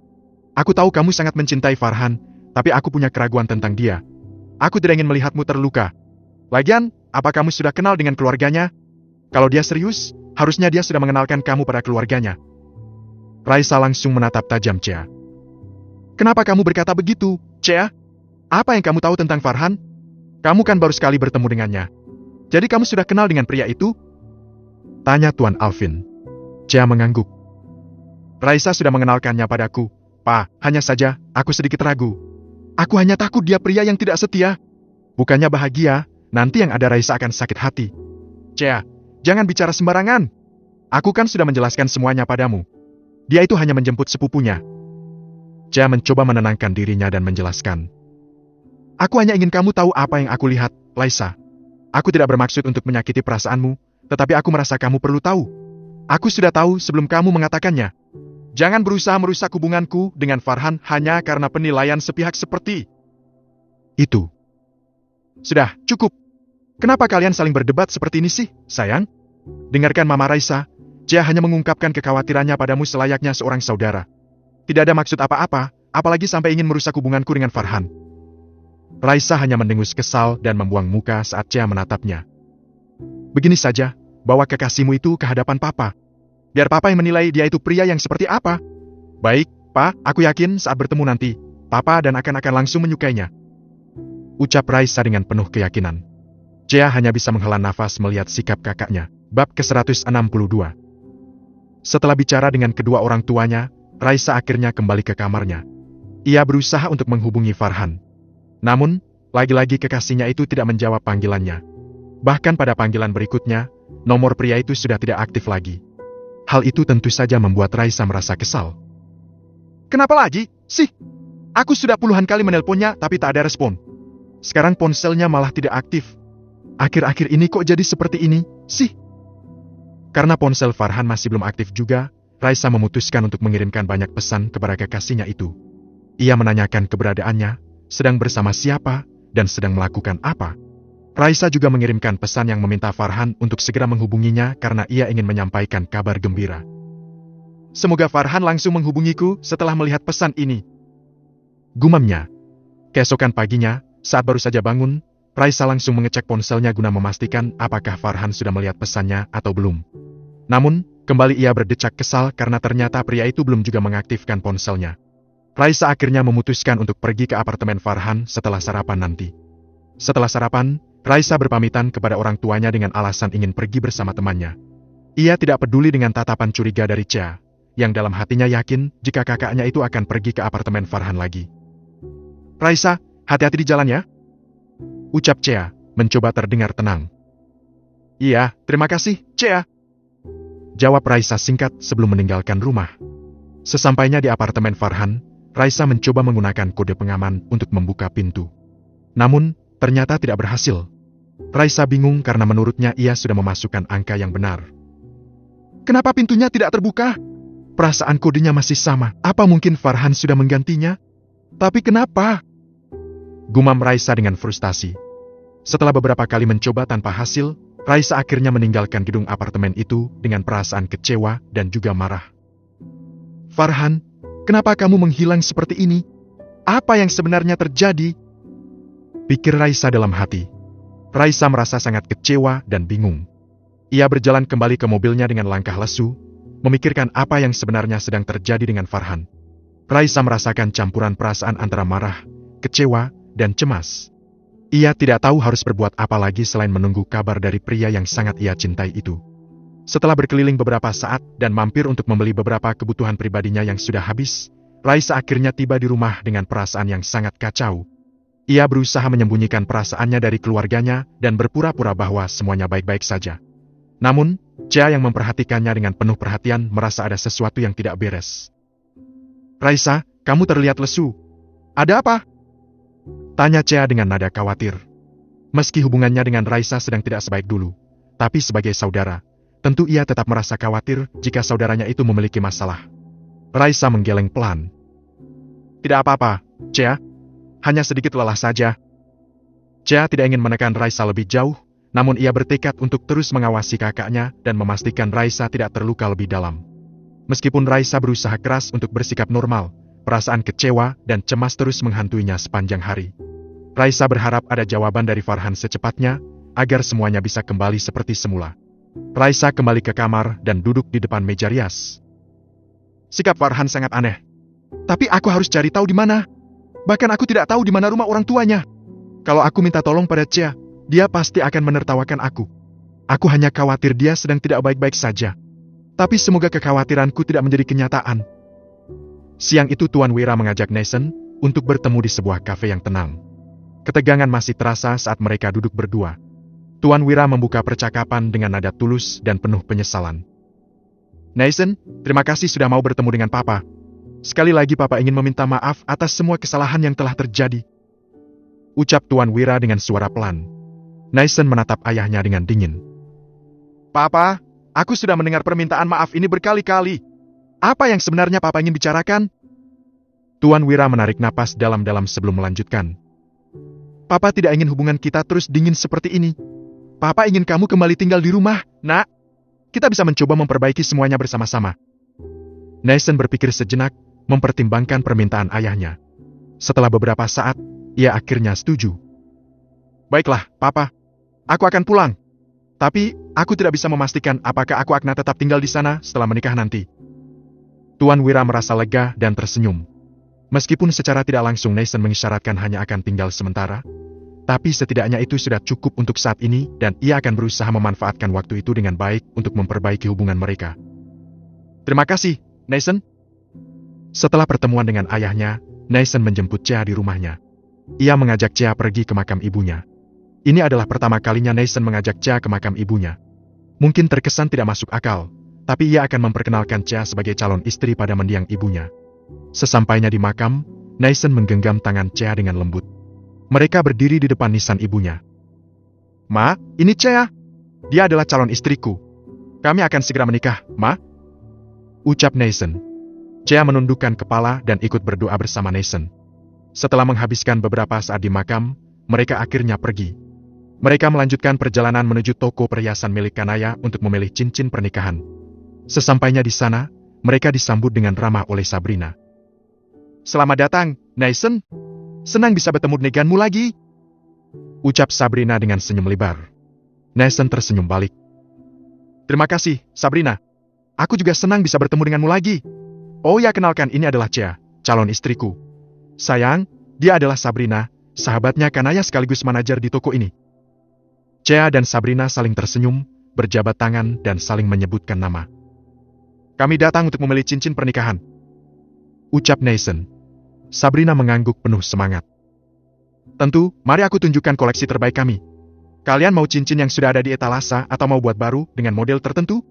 Aku tahu kamu sangat mencintai Farhan, tapi aku punya keraguan tentang dia. Aku tidak ingin melihatmu terluka. Lagian, apa kamu sudah kenal dengan keluarganya? Kalau dia serius, harusnya dia sudah mengenalkan kamu pada keluarganya. Raisa langsung menatap tajam Chea. Kenapa kamu berkata begitu, Chea? Apa yang kamu tahu tentang Farhan? Kamu kan baru sekali bertemu dengannya. Jadi kamu sudah kenal dengan pria itu? Tanya Tuan Alvin. Chea mengangguk. Raisa sudah mengenalkannya padaku, Pa, hanya saja, aku sedikit ragu. Aku hanya takut dia pria yang tidak setia. Bukannya bahagia, nanti yang ada Raisa akan sakit hati. Chea, jangan bicara sembarangan. Aku kan sudah menjelaskan semuanya padamu. Dia itu hanya menjemput sepupunya. Chea mencoba menenangkan dirinya dan menjelaskan. Aku hanya ingin kamu tahu apa yang aku lihat, Raisa. Aku tidak bermaksud untuk menyakiti perasaanmu, tetapi aku merasa kamu perlu tahu. Aku sudah tahu sebelum kamu mengatakannya. Jangan berusaha merusak hubunganku dengan Farhan hanya karena penilaian sepihak seperti itu. Sudah, cukup. Kenapa kalian saling berdebat seperti ini sih, sayang? Dengarkan Mama Raisa, Chea hanya mengungkapkan kekhawatirannya padamu selayaknya seorang saudara. Tidak ada maksud apa-apa, apalagi sampai ingin merusak hubunganku dengan Farhan. Raisa hanya mendengus kesal dan membuang muka saat Chea menatapnya. Begini saja, bawa kekasihmu itu ke hadapan Papa. Biar Papa yang menilai dia itu pria yang seperti apa. Baik, Pa, aku yakin saat bertemu nanti, Papa dan akan langsung menyukainya. Ucap Raisa dengan penuh keyakinan. Chea hanya bisa menghela nafas melihat sikap kakaknya. Bab ke-162. Setelah bicara dengan kedua orang tuanya, Raisa akhirnya kembali ke kamarnya. Ia berusaha untuk menghubungi Farhan. Namun, lagi-lagi kekasihnya itu tidak menjawab panggilannya. Bahkan pada panggilan berikutnya, nomor pria itu sudah tidak aktif lagi. Hal itu tentu saja membuat Raisa merasa kesal. Kenapa lagi, sih? Aku sudah puluhan kali menelponnya tapi tak ada respon. Sekarang ponselnya malah tidak aktif. Akhir-akhir ini kok jadi seperti ini, sih? Karena ponsel Farhan masih belum aktif juga, Raisa memutuskan untuk mengirimkan banyak pesan kepada kekasihnya itu. Ia menanyakan keberadaannya, sedang bersama siapa, dan sedang melakukan apa. Raisa juga mengirimkan pesan yang meminta Farhan untuk segera menghubunginya karena ia ingin menyampaikan kabar gembira. Semoga Farhan langsung menghubungiku setelah melihat pesan ini, gumamnya. Keesokan paginya, saat baru saja bangun, Raisa langsung mengecek ponselnya guna memastikan apakah Farhan sudah melihat pesannya atau belum. Namun, kembali ia berdecak kesal karena ternyata pria itu belum juga mengaktifkan ponselnya. Raisa akhirnya memutuskan untuk pergi ke apartemen Farhan setelah sarapan nanti. Setelah sarapan, Raisa berpamitan kepada orang tuanya dengan alasan ingin pergi bersama temannya. Ia tidak peduli dengan tatapan curiga dari Chea, yang dalam hatinya yakin jika kakaknya itu akan pergi ke apartemen Farhan lagi. Raisa, hati-hati di jalan ya, ucap Chea, mencoba terdengar tenang. Iya, terima kasih, Chea, jawab Raisa singkat sebelum meninggalkan rumah. Sesampainya di apartemen Farhan, Raisa mencoba menggunakan kode pengaman untuk membuka pintu. Namun, ternyata tidak berhasil. Raisa bingung karena menurutnya ia sudah memasukkan angka yang benar. Kenapa pintunya tidak terbuka? Perasaan kodenya masih sama. Apa mungkin Farhan sudah menggantinya? Tapi kenapa? Gumam Raisa dengan frustasi. Setelah beberapa kali mencoba tanpa hasil, Raisa akhirnya meninggalkan gedung apartemen itu dengan perasaan kecewa dan juga marah. Farhan, kenapa kamu menghilang seperti ini? Apa yang sebenarnya terjadi? Pikir Raisa dalam hati. Raisa merasa sangat kecewa dan bingung. Ia berjalan kembali ke mobilnya dengan langkah lesu, memikirkan apa yang sebenarnya sedang terjadi dengan Farhan. Raisa merasakan campuran perasaan antara marah, kecewa, dan cemas. Ia tidak tahu harus berbuat apa lagi selain menunggu kabar dari pria yang sangat ia cintai itu. Setelah berkeliling beberapa saat dan mampir untuk membeli beberapa kebutuhan pribadinya yang sudah habis, Raisa akhirnya tiba di rumah dengan perasaan yang sangat kacau. Ia berusaha menyembunyikan perasaannya dari keluarganya dan berpura-pura bahwa semuanya baik-baik saja. Namun, Chea yang memperhatikannya dengan penuh perhatian merasa ada sesuatu yang tidak beres. Raisa, kamu terlihat lesu. Ada apa? Tanya Chea dengan nada khawatir. Meski hubungannya dengan Raisa sedang tidak sebaik dulu, tapi sebagai saudara, tentu ia tetap merasa khawatir jika saudaranya itu memiliki masalah. Raisa menggeleng pelan. Tidak apa-apa, Chea. Hanya sedikit lelah saja. Chea tidak ingin menekan Raisa lebih jauh, namun ia bertekad untuk terus mengawasi kakaknya dan memastikan Raisa tidak terluka lebih dalam. Meskipun Raisa berusaha keras untuk bersikap normal, perasaan kecewa dan cemas terus menghantuinya sepanjang hari. Raisa berharap ada jawaban dari Farhan secepatnya, agar semuanya bisa kembali seperti semula. Raisa kembali ke kamar dan duduk di depan meja rias. Sikap Farhan sangat aneh. Tapi aku harus cari tahu di mana. Bahkan aku tidak tahu di mana rumah orang tuanya. Kalau aku minta tolong pada Chea, dia pasti akan menertawakan aku. Aku hanya khawatir dia sedang tidak baik-baik saja. Tapi semoga kekhawatiranku tidak menjadi kenyataan. Siang itu Tuan Wira mengajak Nathan untuk bertemu di sebuah kafe yang tenang. Ketegangan masih terasa saat mereka duduk berdua. Tuan Wira membuka percakapan dengan nada tulus dan penuh penyesalan. Nathan, terima kasih sudah mau bertemu dengan Papa. Sekali lagi Papa ingin meminta maaf atas semua kesalahan yang telah terjadi. Ucap Tuan Wira dengan suara pelan. Nathan menatap ayahnya dengan dingin. Papa, aku sudah mendengar permintaan maaf ini berkali-kali. Apa yang sebenarnya Papa ingin bicarakan? Tuan Wira menarik napas dalam-dalam sebelum melanjutkan. Papa tidak ingin hubungan kita terus dingin seperti ini. Papa ingin kamu kembali tinggal di rumah, Nak. Kita bisa mencoba memperbaiki semuanya bersama-sama. Nathan berpikir sejenak, mempertimbangkan permintaan ayahnya. Setelah beberapa saat, ia akhirnya setuju. Baiklah, Papa. Aku akan pulang. Tapi, aku tidak bisa memastikan apakah aku akan tetap tinggal di sana setelah menikah nanti. Tuan Wira merasa lega dan tersenyum. Meskipun secara tidak langsung Nathan mengisyaratkan hanya akan tinggal sementara, tapi setidaknya itu sudah cukup untuk saat ini dan ia akan berusaha memanfaatkan waktu itu dengan baik untuk memperbaiki hubungan mereka. Terima kasih, Nathan. Setelah pertemuan dengan ayahnya, Nathan menjemput Chea di rumahnya. Ia mengajak Chea pergi ke makam ibunya. Ini adalah pertama kalinya Nathan mengajak Chea ke makam ibunya. Mungkin terkesan tidak masuk akal, tapi ia akan memperkenalkan Chea sebagai calon istri pada mendiang ibunya. Sesampainya di makam, Naisen menggenggam tangan Chea dengan lembut. Mereka berdiri di depan nisan ibunya. Ma, ini Chea. Dia adalah calon istriku. Kami akan segera menikah, Ma. Ucap Naisen. Chea menundukkan kepala dan ikut berdoa bersama Naisen. Setelah menghabiskan beberapa saat di makam, mereka akhirnya pergi. Mereka melanjutkan perjalanan menuju toko perhiasan milik Kanaya untuk memilih cincin pernikahan. Sesampainya di sana, mereka disambut dengan ramah oleh Sabrina. Selamat datang, Naisen. Senang bisa bertemu denganmu lagi. Ucap Sabrina dengan senyum lebar. Naisen tersenyum balik. Terima kasih, Sabrina. Aku juga senang bisa bertemu denganmu lagi. Oh ya, kenalkan, ini adalah Chea, calon istriku. Sayang, dia adalah Sabrina, sahabatnya Kanaya sekaligus manajer di toko ini. Chea dan Sabrina saling tersenyum, berjabat tangan dan saling menyebutkan nama. Kami datang untuk memilih cincin pernikahan. Ucap Naisen. Sabrina mengangguk penuh semangat. Tentu, mari aku tunjukkan koleksi terbaik kami. Kalian mau cincin yang sudah ada di etalase atau mau buat baru dengan model tertentu?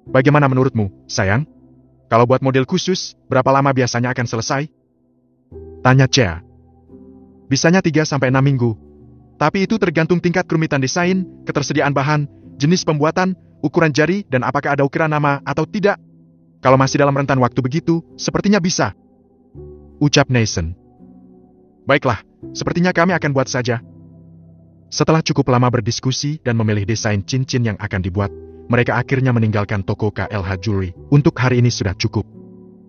Bagaimana menurutmu, sayang? Kalau buat model khusus, berapa lama biasanya akan selesai? Tanya Chea. Bisanya 3-6 minggu. Tapi itu tergantung tingkat kerumitan desain, ketersediaan bahan, jenis pembuatan, ukuran jari, dan apakah ada ukiran nama atau tidak. Kalau masih dalam rentan waktu begitu, sepertinya bisa. Ucap Naisen. Baiklah, sepertinya kami akan buat saja. Setelah cukup lama berdiskusi dan memilih desain cincin yang akan dibuat, mereka akhirnya meninggalkan toko KLH Jewelry. Untuk hari ini sudah cukup.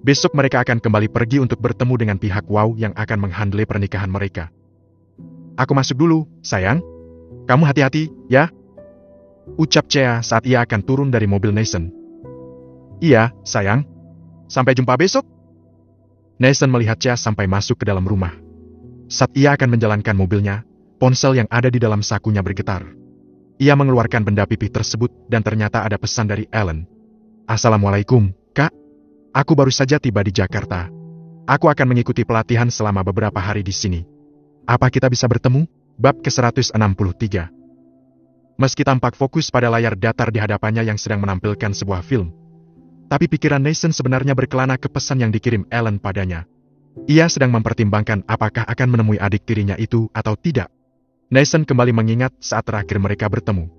Besok mereka akan kembali pergi untuk bertemu dengan pihak Wow yang akan menghandle pernikahan mereka. Aku masuk dulu, sayang. Kamu hati-hati, ya? Ucap Chea saat ia akan turun dari mobil Naisen. Iya, sayang. Sampai jumpa besok. Naisen melihat Chea sampai masuk ke dalam rumah. Saat ia akan menjalankan mobilnya, ponsel yang ada di dalam sakunya bergetar. Ia mengeluarkan benda pipih tersebut dan ternyata ada pesan dari Ellen. Assalamualaikum, Kak. Aku baru saja tiba di Jakarta. Aku akan mengikuti pelatihan selama beberapa hari di sini. Apa kita bisa bertemu? Bab ke-163. Meski tampak fokus pada layar datar di hadapannya yang sedang menampilkan sebuah film, tapi pikiran Naisen sebenarnya berkelana ke pesan yang dikirim Ellen padanya. Ia sedang mempertimbangkan apakah akan menemui adik tirinya itu atau tidak. Naisen kembali mengingat saat terakhir mereka bertemu.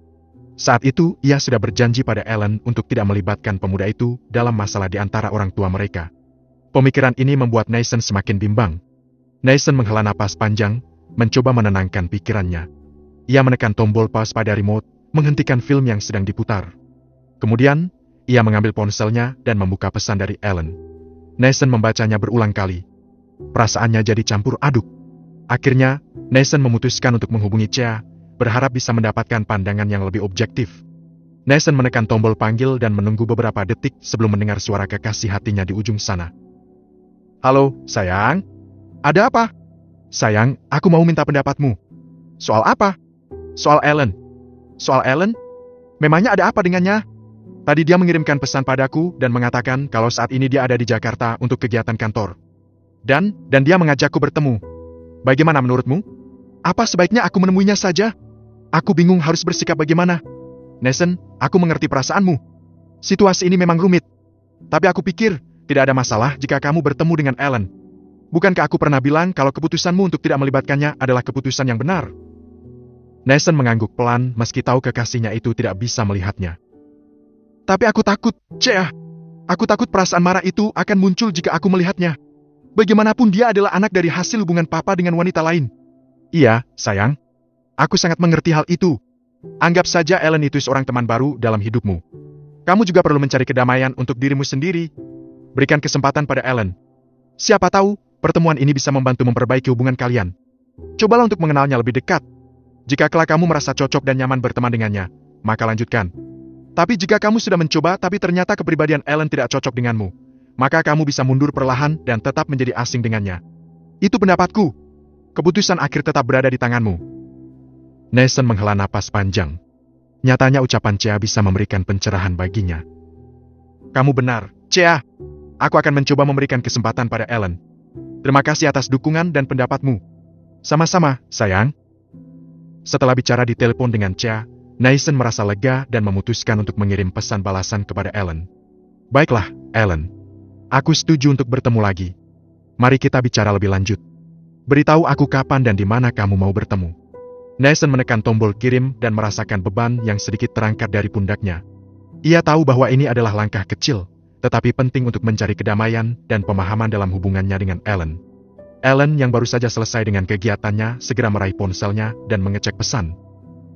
Saat itu, ia sudah berjanji pada Ellen untuk tidak melibatkan pemuda itu dalam masalah di antara orang tua mereka. Pemikiran ini membuat Naisen semakin bimbang. Naisen menghela napas panjang, mencoba menenangkan pikirannya. Ia menekan tombol pause pada remote, menghentikan film yang sedang diputar. Kemudian, ia mengambil ponselnya dan membuka pesan dari Ellen. Naisen membacanya berulang kali. Perasaannya jadi campur aduk. Akhirnya, Naisen memutuskan untuk menghubungi Chea, berharap bisa mendapatkan pandangan yang lebih objektif. Naisen menekan tombol panggil dan menunggu beberapa detik sebelum mendengar suara kekasih hatinya di ujung sana. Halo, sayang. Ada apa? Sayang, aku mau minta pendapatmu. Soal apa? Soal Ellen. Soal Ellen? Memangnya ada apa dengannya? Tadi dia mengirimkan pesan padaku dan mengatakan kalau saat ini dia ada di Jakarta untuk kegiatan kantor. Dan dia mengajakku bertemu. Bagaimana menurutmu? Apa sebaiknya aku menemuinya saja? Aku bingung harus bersikap bagaimana. Naisen, aku mengerti perasaanmu. Situasi ini memang rumit. Tapi aku pikir, tidak ada masalah jika kamu bertemu dengan Ellen. Bukankah aku pernah bilang kalau keputusanmu untuk tidak melibatkannya adalah keputusan yang benar? Naisen mengangguk pelan meski tahu kekasihnya itu tidak bisa melihatnya. Tapi aku takut, Chea. Aku takut perasaan marah itu akan muncul jika aku melihatnya. Bagaimanapun dia adalah anak dari hasil hubungan papa dengan wanita lain. Iya, sayang. Aku sangat mengerti hal itu. Anggap saja Ellen itu seorang teman baru dalam hidupmu. Kamu juga perlu mencari kedamaian untuk dirimu sendiri. Berikan kesempatan pada Ellen. Siapa tahu, pertemuan ini bisa membantu memperbaiki hubungan kalian. Cobalah untuk mengenalnya lebih dekat. Jika kelak kamu merasa cocok dan nyaman berteman dengannya, maka lanjutkan. Tapi jika kamu sudah mencoba tapi ternyata kepribadian Ellen tidak cocok denganmu, maka kamu bisa mundur perlahan dan tetap menjadi asing dengannya. Itu pendapatku. Keputusan akhir tetap berada di tanganmu. Naisen menghela napas panjang. Nyatanya ucapan Chea bisa memberikan pencerahan baginya. Kamu benar, Chea. Aku akan mencoba memberikan kesempatan pada Ellen. Terima kasih atas dukungan dan pendapatmu. Sama-sama, sayang. Setelah bicara di telepon dengan Chea, Naisen merasa lega dan memutuskan untuk mengirim pesan balasan kepada Ellen. Baiklah, Ellen. Aku setuju untuk bertemu lagi. Mari kita bicara lebih lanjut. Beritahu aku kapan dan di mana kamu mau bertemu. Nathan menekan tombol kirim dan merasakan beban yang sedikit terangkat dari pundaknya. Ia tahu bahwa ini adalah langkah kecil, tetapi penting untuk mencari kedamaian dan pemahaman dalam hubungannya dengan Ellen. Ellen yang baru saja selesai dengan kegiatannya segera meraih ponselnya dan mengecek pesan.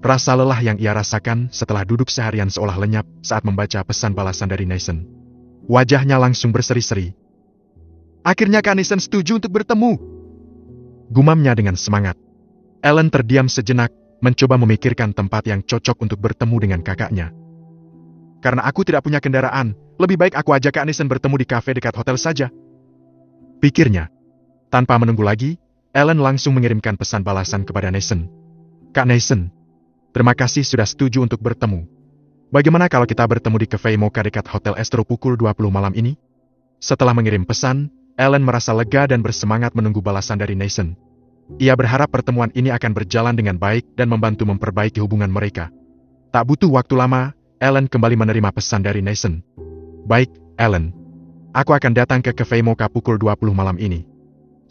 Rasa lelah yang ia rasakan setelah duduk seharian seolah lenyap saat membaca pesan balasan dari Nathan. Wajahnya langsung berseri-seri. Akhirnya Kak Nathan setuju untuk bertemu. Gumamnya dengan semangat. Ellen terdiam sejenak, mencoba memikirkan tempat yang cocok untuk bertemu dengan kakaknya. Karena aku tidak punya kendaraan, lebih baik aku ajak Kak Nathan bertemu di kafe dekat hotel saja. Pikirnya. Tanpa menunggu lagi, Ellen langsung mengirimkan pesan balasan kepada Nathan. Kak Nathan, terima kasih sudah setuju untuk bertemu. Bagaimana kalau kita bertemu di Cafe Mocha dekat Hotel Astro pukul 20 malam ini? Setelah mengirim pesan, Ellen merasa lega dan bersemangat menunggu balasan dari Nathan. Ia berharap pertemuan ini akan berjalan dengan baik dan membantu memperbaiki hubungan mereka. Tak butuh waktu lama, Ellen kembali menerima pesan dari Nathan. Baik, Ellen. Aku akan datang ke Cafe Mocha pukul 20 malam ini.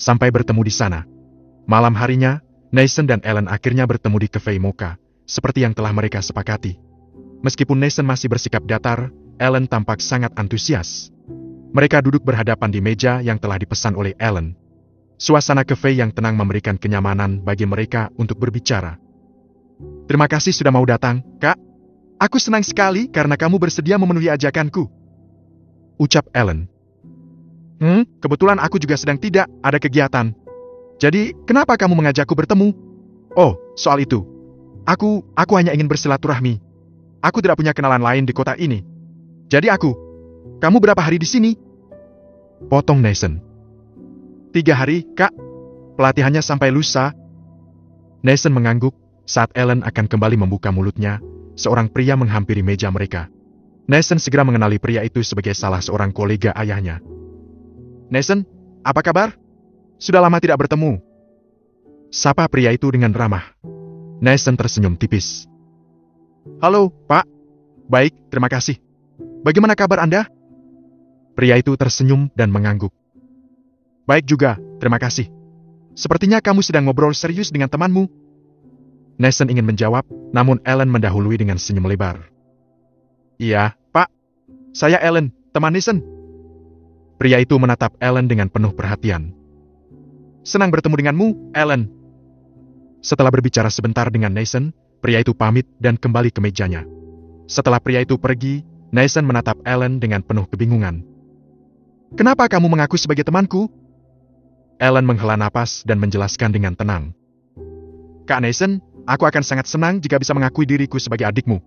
Sampai bertemu di sana. Malam harinya, Nathan dan Ellen akhirnya bertemu di Cafe Mocha, seperti yang telah mereka sepakati. Meskipun Nathan masih bersikap datar, Ellen tampak sangat antusias. Mereka duduk berhadapan di meja yang telah dipesan oleh Ellen. Suasana cafe yang tenang memberikan kenyamanan bagi mereka untuk berbicara. Terima kasih sudah mau datang, Kak. Aku senang sekali karena kamu bersedia memenuhi ajakanku. Ucap Ellen. Kebetulan aku juga sedang tidak ada kegiatan. Jadi, kenapa kamu mengajakku bertemu? Oh, soal itu. Aku hanya ingin bersilaturahmi. Aku tidak punya kenalan lain di kota ini. Jadi kamu berapa hari di sini? Potong Nathan. 3 hari, Kak. Pelatihannya sampai lusa. Nathan mengangguk saat Ellen akan kembali membuka mulutnya. Seorang pria menghampiri meja mereka. Nathan segera mengenali pria itu sebagai salah seorang kolega ayahnya. Nathan, apa kabar? Sudah lama tidak bertemu. Sapa pria itu dengan ramah. Nathan tersenyum tipis. Halo, Pak. Baik, terima kasih. Bagaimana kabar Anda? Pria itu tersenyum dan mengangguk. Baik juga, terima kasih. Sepertinya kamu sedang ngobrol serius dengan temanmu. Nathan ingin menjawab, namun Ellen mendahului dengan senyum lebar. Iya, Pak. Saya Ellen, teman Nathan. Pria itu menatap Ellen dengan penuh perhatian. Senang bertemu denganmu, Ellen. Setelah berbicara sebentar dengan Nathan, pria itu pamit dan kembali ke mejanya. Setelah pria itu pergi, Nathan menatap Ellen dengan penuh kebingungan. Kenapa kamu mengaku sebagai temanku? Ellen menghela napas dan menjelaskan dengan tenang. Kak Nathan, aku akan sangat senang jika bisa mengakui diriku sebagai adikmu.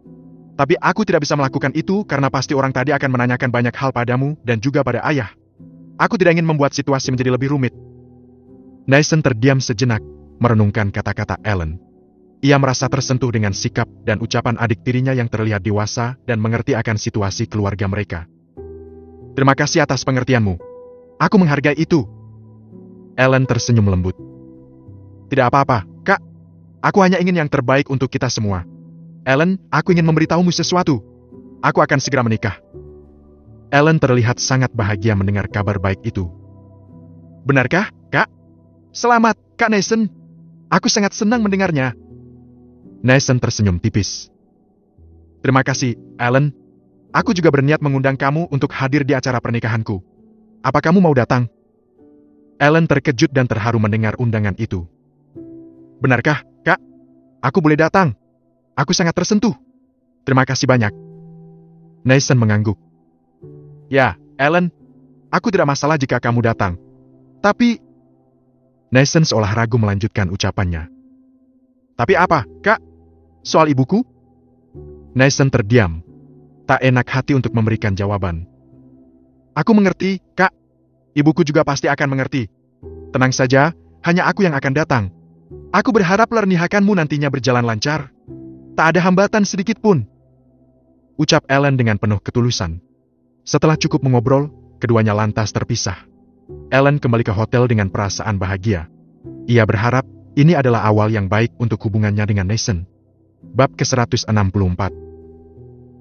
Tapi aku tidak bisa melakukan itu karena pasti orang tadi akan menanyakan banyak hal padamu dan juga pada ayah. Aku tidak ingin membuat situasi menjadi lebih rumit. Nathan terdiam sejenak, merenungkan kata-kata Ellen. Ia merasa tersentuh dengan sikap dan ucapan adik tirinya yang terlihat dewasa dan mengerti akan situasi keluarga mereka. Terima kasih atas pengertianmu. Aku menghargai itu. Ellen tersenyum lembut. Tidak apa-apa, Kak. Aku hanya ingin yang terbaik untuk kita semua. Ellen, aku ingin memberitahumu sesuatu. Aku akan segera menikah. Ellen terlihat sangat bahagia mendengar kabar baik itu. Benarkah, Kak? Selamat, Kak Nathan. Aku sangat senang mendengarnya. Nathan tersenyum tipis. Terima kasih, Ellen. Aku juga berniat mengundang kamu untuk hadir di acara pernikahanku. Apa kamu mau datang? Ellen terkejut dan terharu mendengar undangan itu. Benarkah, Kak? Aku boleh datang. Aku sangat tersentuh. Terima kasih banyak. Nathan mengangguk. Ya, Ellen. Aku tidak masalah jika kamu datang. Tapi... Nathan seolah ragu melanjutkan ucapannya. Tapi apa, Kak? Soal ibuku? Nathan terdiam. Tak enak hati untuk memberikan jawaban. Aku mengerti, Kak. Ibuku juga pasti akan mengerti. Tenang saja, hanya aku yang akan datang. Aku berharap pernikahanmu nantinya berjalan lancar. Tak ada hambatan sedikit pun. Ucap Ellen dengan penuh ketulusan. Setelah cukup mengobrol, keduanya lantas terpisah. Ellen kembali ke hotel dengan perasaan bahagia. Ia berharap ini adalah awal yang baik untuk hubungannya dengan Nathan. Bab ke-164.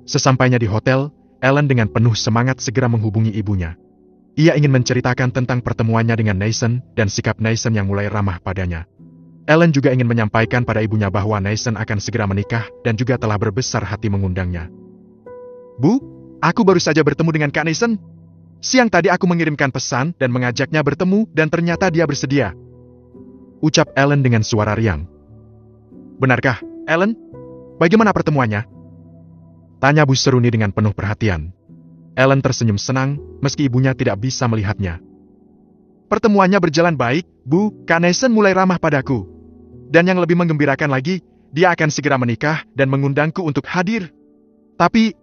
Sesampainya di hotel, Ellen dengan penuh semangat segera menghubungi ibunya. Ia ingin menceritakan tentang pertemuannya dengan Nathan dan sikap Nathan yang mulai ramah padanya. Ellen juga ingin menyampaikan pada ibunya bahwa Nathan akan segera menikah dan juga telah berbesar hati mengundangnya. Bu, aku baru saja bertemu dengan Kak Nathan. Siang tadi aku mengirimkan pesan dan mengajaknya bertemu dan ternyata dia bersedia. Ucap Ellen dengan suara riang. Benarkah, Ellen? Bagaimana pertemuannya? Tanya Bu Seruni dengan penuh perhatian. Ellen tersenyum senang, meski ibunya tidak bisa melihatnya. Pertemuannya berjalan baik, Bu. Kak Nathan mulai ramah padaku. Dan yang lebih menggembirakan lagi, dia akan segera menikah dan mengundangku untuk hadir. Tapi,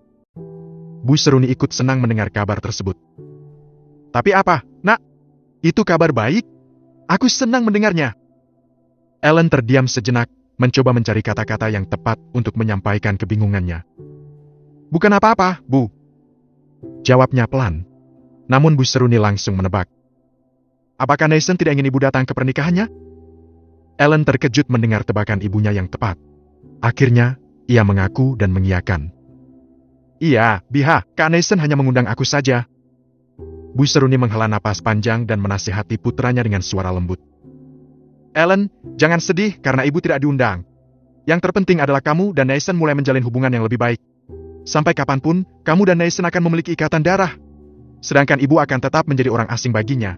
Bu Seruni ikut senang mendengar kabar tersebut. Tapi apa, Nak? Itu kabar baik? Aku senang mendengarnya. Ellen terdiam sejenak, mencoba mencari kata-kata yang tepat untuk menyampaikan kebingungannya. Bukan apa-apa, Bu. Jawabnya pelan. Namun Bu Seruni langsung menebak. Apakah Nathan tidak ingin ibu datang ke pernikahannya? Ellen terkejut mendengar tebakan ibunya yang tepat. Akhirnya, ia mengaku dan mengiyakan. Iya, Biha, Kak Nathan hanya mengundang aku saja. Bu Seruni menghela napas panjang dan menasihati putranya dengan suara lembut. Ellen, jangan sedih karena ibu tidak diundang. Yang terpenting adalah kamu dan Nathan mulai menjalin hubungan yang lebih baik. Sampai kapanpun, kamu dan Nathan akan memiliki ikatan darah. Sedangkan ibu akan tetap menjadi orang asing baginya.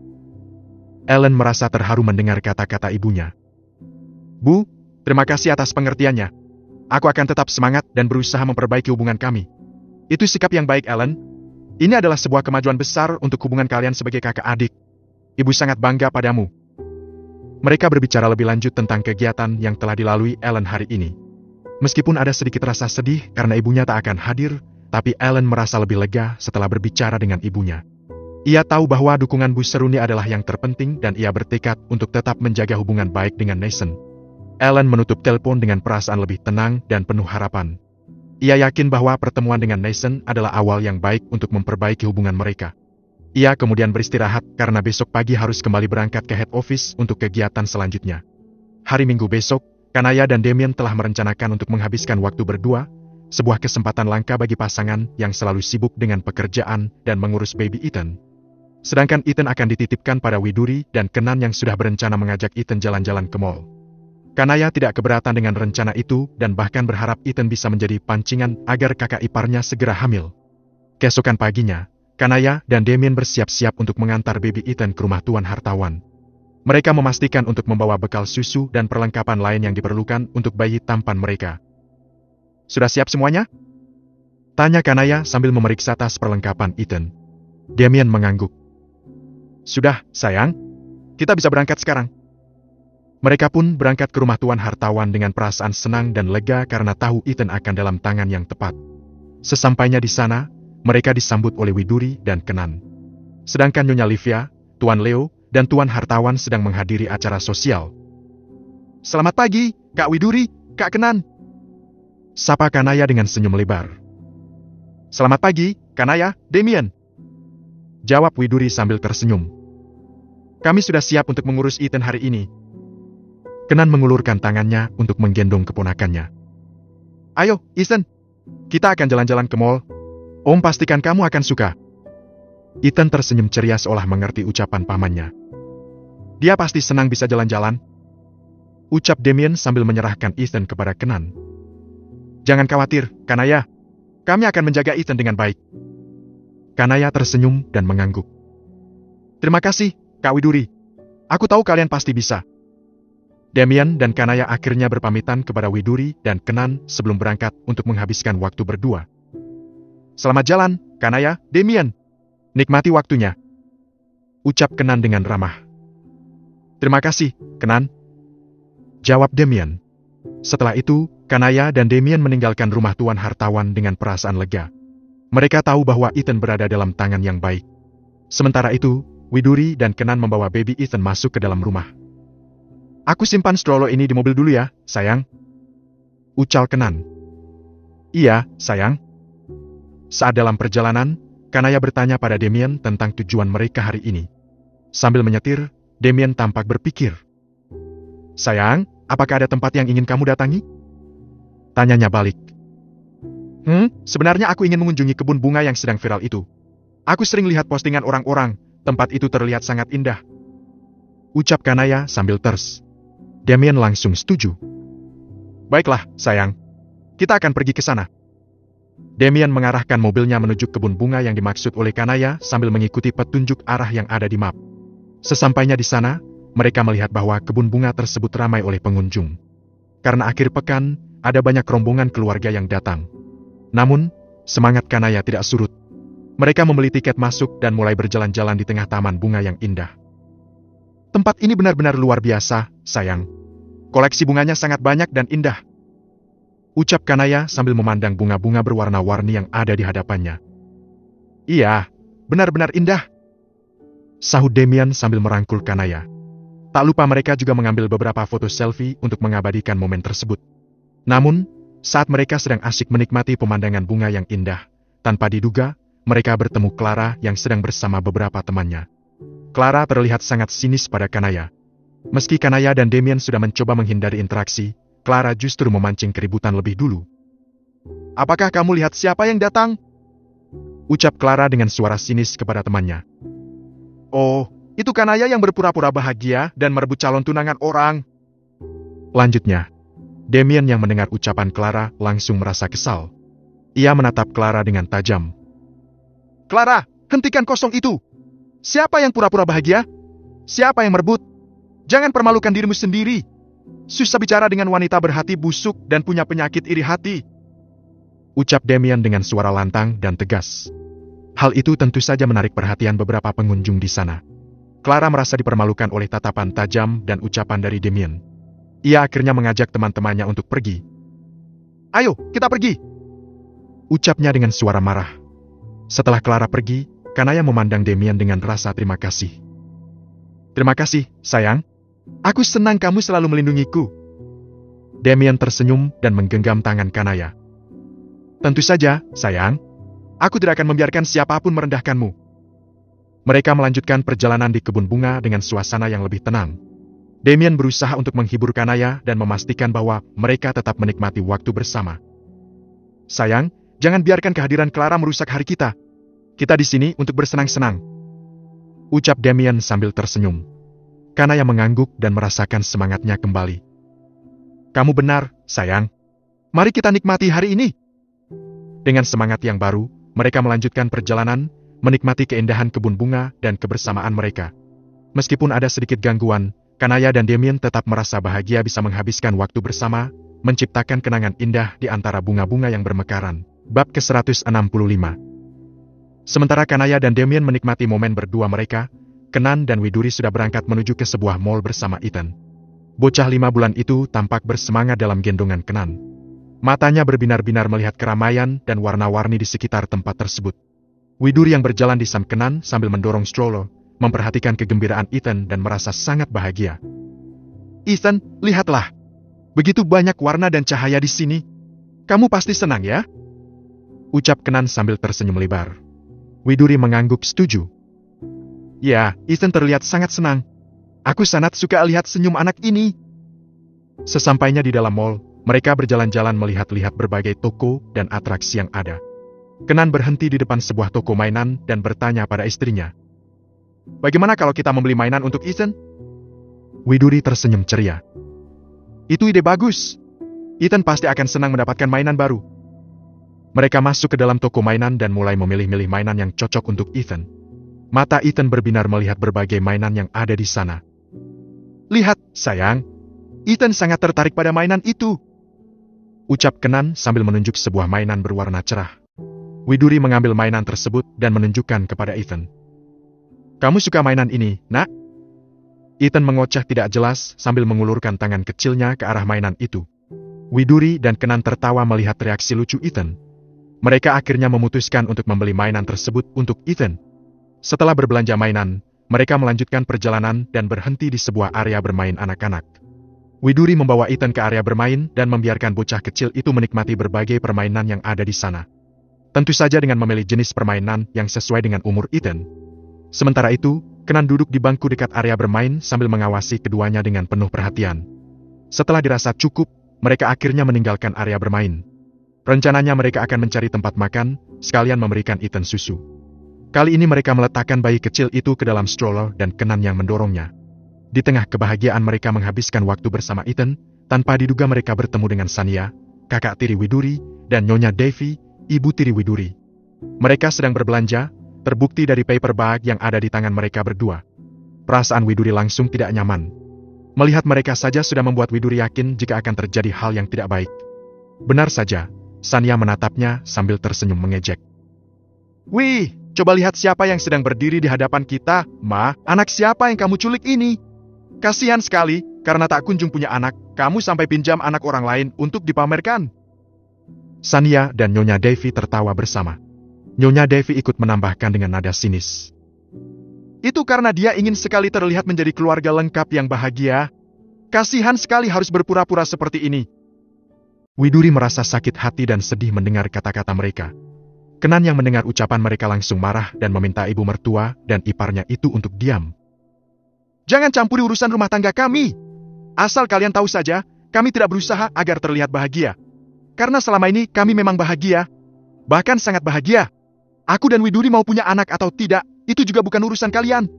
Ellen merasa terharu mendengar kata-kata ibunya. Bu, terima kasih atas pengertiannya. Aku akan tetap semangat dan berusaha memperbaiki hubungan kami. Itu sikap yang baik, Ellen. Ini adalah sebuah kemajuan besar untuk hubungan kalian sebagai kakak adik. Ibu sangat bangga padamu. Mereka berbicara lebih lanjut tentang kegiatan yang telah dilalui Ellen hari ini. Meskipun ada sedikit rasa sedih karena ibunya tak akan hadir, tapi Ellen merasa lebih lega setelah berbicara dengan ibunya. Ia tahu bahwa dukungan Bu Seruni adalah yang terpenting dan ia bertekad untuk tetap menjaga hubungan baik dengan Nathan. Ellen menutup telepon dengan perasaan lebih tenang dan penuh harapan. Ia yakin bahwa pertemuan dengan Nathan adalah awal yang baik untuk memperbaiki hubungan mereka. Ia kemudian beristirahat karena besok pagi harus kembali berangkat ke head office untuk kegiatan selanjutnya. Hari Minggu besok, Kanaya dan Damien telah merencanakan untuk menghabiskan waktu berdua, sebuah kesempatan langka bagi pasangan yang selalu sibuk dengan pekerjaan dan mengurus baby Ethan. Sedangkan Ethan akan dititipkan pada Widuri dan Kenan yang sudah berencana mengajak Ethan jalan-jalan ke mall. Kanaya tidak keberatan dengan rencana itu dan bahkan berharap Ethan bisa menjadi pancingan agar kakak iparnya segera hamil. Keesokan paginya, Kanaya dan Damien bersiap-siap untuk mengantar baby Ethan ke rumah tuan hartawan. Mereka memastikan untuk membawa bekal susu dan perlengkapan lain yang diperlukan untuk bayi tampan mereka. Sudah siap semuanya? Tanya Kanaya sambil memeriksa tas perlengkapan Ethan. Damien mengangguk. Sudah, sayang. Kita bisa berangkat sekarang. Mereka pun berangkat ke rumah tuan hartawan dengan perasaan senang dan lega karena tahu Ethan akan dalam tangan yang tepat. Sesampainya di sana, mereka disambut oleh Widuri dan Kenan. Sedangkan Nyonya Livia, Tuan Leo, dan Tuan Hartawan sedang menghadiri acara sosial. Selamat pagi, Kak Widuri, Kak Kenan. Sapa Kanaya dengan senyum lebar. Selamat pagi, Kanaya, Damien. Jawab Widuri sambil tersenyum. Kami sudah siap untuk mengurus Ethan hari ini. Kenan mengulurkan tangannya untuk menggendong keponakannya. Ayo, Ethan. Kita akan jalan-jalan ke mall. Om pastikan kamu akan suka. Ethan tersenyum ceria seolah mengerti ucapan pamannya. Dia pasti senang bisa jalan-jalan. Ucap Damien sambil menyerahkan Ethan kepada Kenan. Jangan khawatir, Kanaya. Kami akan menjaga Ethan dengan baik. Kanaya tersenyum dan mengangguk. Terima kasih, Kak Widuri. Aku tahu kalian pasti bisa. Damien dan Kanaya akhirnya berpamitan kepada Widuri dan Kenan sebelum berangkat untuk menghabiskan waktu berdua. Selamat jalan, Kanaya, Damien. Nikmati waktunya. Ucap Kenan dengan ramah. Terima kasih, Kenan. Jawab Damien. Setelah itu, Kanaya dan Damien meninggalkan rumah tuan hartawan dengan perasaan lega. Mereka tahu bahwa Ethan berada dalam tangan yang baik. Sementara itu, Widuri dan Kenan membawa baby Ethan masuk ke dalam rumah. Aku simpan stroller ini di mobil dulu ya, sayang. Ucal Kenan. Iya, sayang. Saat dalam perjalanan, Kanaya bertanya pada Damien tentang tujuan mereka hari ini. Sambil menyetir, Damien tampak berpikir. Sayang, apakah ada tempat yang ingin kamu datangi? Tanyanya balik. Sebenarnya aku ingin mengunjungi kebun bunga yang sedang viral itu. Aku sering lihat postingan orang-orang, Tempat itu terlihat sangat indah, ucap Kanaya sambil ters. Damien langsung setuju. Baiklah, sayang. Kita akan pergi ke sana. Damien mengarahkan mobilnya menuju kebun bunga yang dimaksud oleh Kanaya sambil mengikuti petunjuk arah yang ada di map. Sesampainya di sana, mereka melihat bahwa kebun bunga tersebut ramai oleh pengunjung. Karena akhir pekan, ada banyak rombongan keluarga yang datang. Namun, semangat Kanaya tidak surut. Mereka membeli tiket masuk dan mulai berjalan-jalan di tengah taman bunga yang indah. Tempat ini benar-benar luar biasa, sayang. Koleksi bunganya sangat banyak dan indah, ucap Kanaya sambil memandang bunga-bunga berwarna-warni yang ada di hadapannya. Iya, benar-benar indah, sahut Damien sambil merangkul Kanaya. Tak lupa mereka juga mengambil beberapa foto selfie untuk mengabadikan momen tersebut. Namun, saat mereka sedang asyik menikmati pemandangan bunga yang indah, tanpa diduga, mereka bertemu Clara yang sedang bersama beberapa temannya. Clara terlihat sangat sinis pada Kanaya. Meski Kanaya dan Damien sudah mencoba menghindari interaksi, Clara justru memancing keributan lebih dulu. Apakah kamu lihat siapa yang datang? Ucap Clara dengan suara sinis kepada temannya. Oh, itu Kanaya yang berpura-pura bahagia dan merebut calon tunangan orang. Lanjutnya, Damien yang mendengar ucapan Clara langsung merasa kesal. Ia menatap Clara dengan tajam. Clara, hentikan kosong itu! Siapa yang pura-pura bahagia? Siapa yang merebut? Jangan permalukan dirimu sendiri. Susah bicara dengan wanita berhati busuk dan punya penyakit iri hati, ucap Damien dengan suara lantang dan tegas. Hal itu tentu saja menarik perhatian beberapa pengunjung di sana. Clara merasa dipermalukan oleh tatapan tajam dan ucapan dari Damien. Ia akhirnya mengajak teman-temannya untuk pergi. Ayo, kita pergi, ucapnya dengan suara marah. Setelah Clara pergi, Kanaya memandang Damien dengan rasa terima kasih. Terima kasih, sayang. Aku senang kamu selalu melindungiku. Damien tersenyum dan menggenggam tangan Kanaya. Tentu saja, sayang. Aku tidak akan membiarkan siapapun merendahkanmu. Mereka melanjutkan perjalanan di kebun bunga dengan suasana yang lebih tenang. Damien berusaha untuk menghibur Kanaya dan memastikan bahwa mereka tetap menikmati waktu bersama. Sayang, jangan biarkan kehadiran Clara merusak hari kita. Kita di sini untuk bersenang-senang, ucap Damien sambil tersenyum. Kanaya mengangguk dan merasakan semangatnya kembali. Kamu benar, sayang. Mari kita nikmati hari ini. Dengan semangat yang baru, mereka melanjutkan perjalanan, menikmati keindahan kebun bunga dan kebersamaan mereka. Meskipun ada sedikit gangguan, Kanaya dan Damien tetap merasa bahagia bisa menghabiskan waktu bersama, menciptakan kenangan indah di antara bunga-bunga yang bermekaran. Bab ke-165. Sementara Kanaya dan Damien menikmati momen berdua mereka, Kenan dan Widuri sudah berangkat menuju ke sebuah mall bersama Ethan. Bocah 5 bulan itu tampak bersemangat dalam gendongan Kenan. Matanya berbinar-binar melihat keramaian dan warna-warni di sekitar tempat tersebut. Widuri yang berjalan di samping Kenan sambil mendorong stroller, memperhatikan kegembiraan Ethan dan merasa sangat bahagia. Ethan, lihatlah. Begitu banyak warna dan cahaya di sini. Kamu pasti senang ya? Ucap Kenan sambil tersenyum lebar. Widuri mengangguk setuju. Ya, Ethan terlihat sangat senang. Aku sangat suka lihat senyum anak ini. Sesampainya di dalam mall, mereka berjalan-jalan melihat-lihat berbagai toko dan atraksi yang ada. Kenan berhenti di depan sebuah toko mainan dan bertanya pada istrinya. Bagaimana kalau kita membeli mainan untuk Ethan? Widuri tersenyum ceria. Itu ide bagus. Ethan pasti akan senang mendapatkan mainan baru. Mereka masuk ke dalam toko mainan dan mulai memilih-milih mainan yang cocok untuk Ethan. Mata Ethan berbinar melihat berbagai mainan yang ada di sana. Lihat, sayang. Ethan sangat tertarik pada mainan itu, ucap Kenan sambil menunjuk sebuah mainan berwarna cerah. Widuri mengambil mainan tersebut dan menunjukkan kepada Ethan. Kamu suka mainan ini, nak? Ethan mengoceh tidak jelas sambil mengulurkan tangan kecilnya ke arah mainan itu. Widuri dan Kenan tertawa melihat reaksi lucu Ethan. Mereka akhirnya memutuskan untuk membeli mainan tersebut untuk Ethan. Setelah berbelanja mainan, mereka melanjutkan perjalanan dan berhenti di sebuah area bermain anak-anak. Widuri membawa Ethan ke area bermain dan membiarkan bocah kecil itu menikmati berbagai permainan yang ada di sana. Tentu saja dengan memilih jenis permainan yang sesuai dengan umur Ethan. Sementara itu, Kenan duduk di bangku dekat area bermain sambil mengawasi keduanya dengan penuh perhatian. Setelah dirasa cukup, mereka akhirnya meninggalkan area bermain. Rencananya mereka akan mencari tempat makan, sekalian memberikan Ethan susu. Kali ini mereka meletakkan bayi kecil itu ke dalam stroller dan Kenan yang mendorongnya. Di tengah kebahagiaan mereka menghabiskan waktu bersama Ethan, tanpa diduga mereka bertemu dengan Sania, kakak tiri Widuri, dan Nyonya Devi, ibu tiri Widuri. Mereka sedang berbelanja, terbukti dari paper bag yang ada di tangan mereka berdua. Perasaan Widuri langsung tidak nyaman. Melihat mereka saja sudah membuat Widuri yakin jika akan terjadi hal yang tidak baik. Benar saja, Sania menatapnya sambil tersenyum mengejek. "Wih, coba lihat siapa yang sedang berdiri di hadapan kita, Ma. Anak siapa yang kamu culik ini? Kasihan sekali, karena tak kunjung punya anak, kamu sampai pinjam anak orang lain untuk dipamerkan." Sania dan Nyonya Devi tertawa bersama. Nyonya Devi ikut menambahkan dengan nada sinis. "Itu karena dia ingin sekali terlihat menjadi keluarga lengkap yang bahagia. Kasihan sekali harus berpura-pura seperti ini." Widuri merasa sakit hati dan sedih mendengar kata-kata mereka. Kenan yang mendengar ucapan mereka langsung marah dan meminta ibu mertua dan iparnya itu untuk diam. "Jangan campuri urusan rumah tangga kami. Asal kalian tahu saja, kami tidak berusaha agar terlihat bahagia. Karena selama ini kami memang bahagia. Bahkan sangat bahagia. Aku dan Widuri mau punya anak atau tidak, itu juga bukan urusan kalian.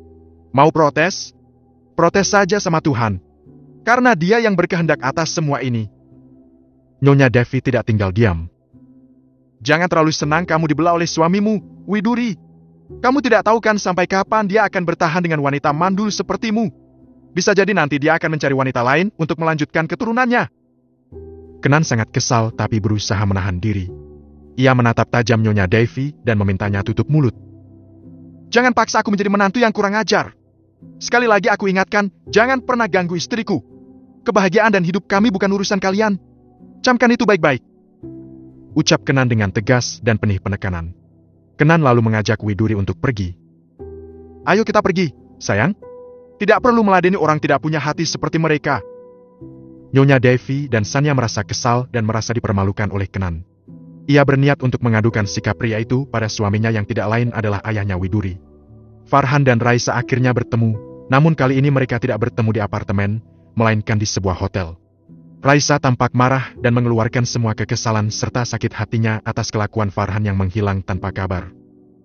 Mau protes? Protes saja sama Tuhan. Karena Dia yang berkehendak atas semua ini." Nyonya Devi tidak tinggal diam. "Jangan terlalu senang kamu dibelah oleh suamimu, Widuri. Kamu tidak tahu kan sampai kapan dia akan bertahan dengan wanita mandul sepertimu. Bisa jadi nanti dia akan mencari wanita lain untuk melanjutkan keturunannya." Kenan sangat kesal tapi berusaha menahan diri. Ia menatap tajam Nyonya Devi dan memintanya tutup mulut. "Jangan paksa aku menjadi menantu yang kurang ajar. Sekali lagi aku ingatkan, jangan pernah ganggu istriku. Kebahagiaan dan hidup kami bukan urusan kalian. Camkan itu baik-baik," ucap Kenan dengan tegas dan penuh penekanan. Kenan lalu mengajak Widuri untuk pergi. "Ayo kita pergi, sayang. Tidak perlu meladeni orang tidak punya hati seperti mereka." Nyonya Devi dan Sania merasa kesal dan merasa dipermalukan oleh Kenan. Ia berniat untuk mengadukan sikap pria itu pada suaminya yang tidak lain adalah ayahnya Widuri. Farhan dan Raisa akhirnya bertemu, namun kali ini mereka tidak bertemu di apartemen, melainkan di sebuah hotel. Raisa tampak marah dan mengeluarkan semua kekesalan serta sakit hatinya atas kelakuan Farhan yang menghilang tanpa kabar.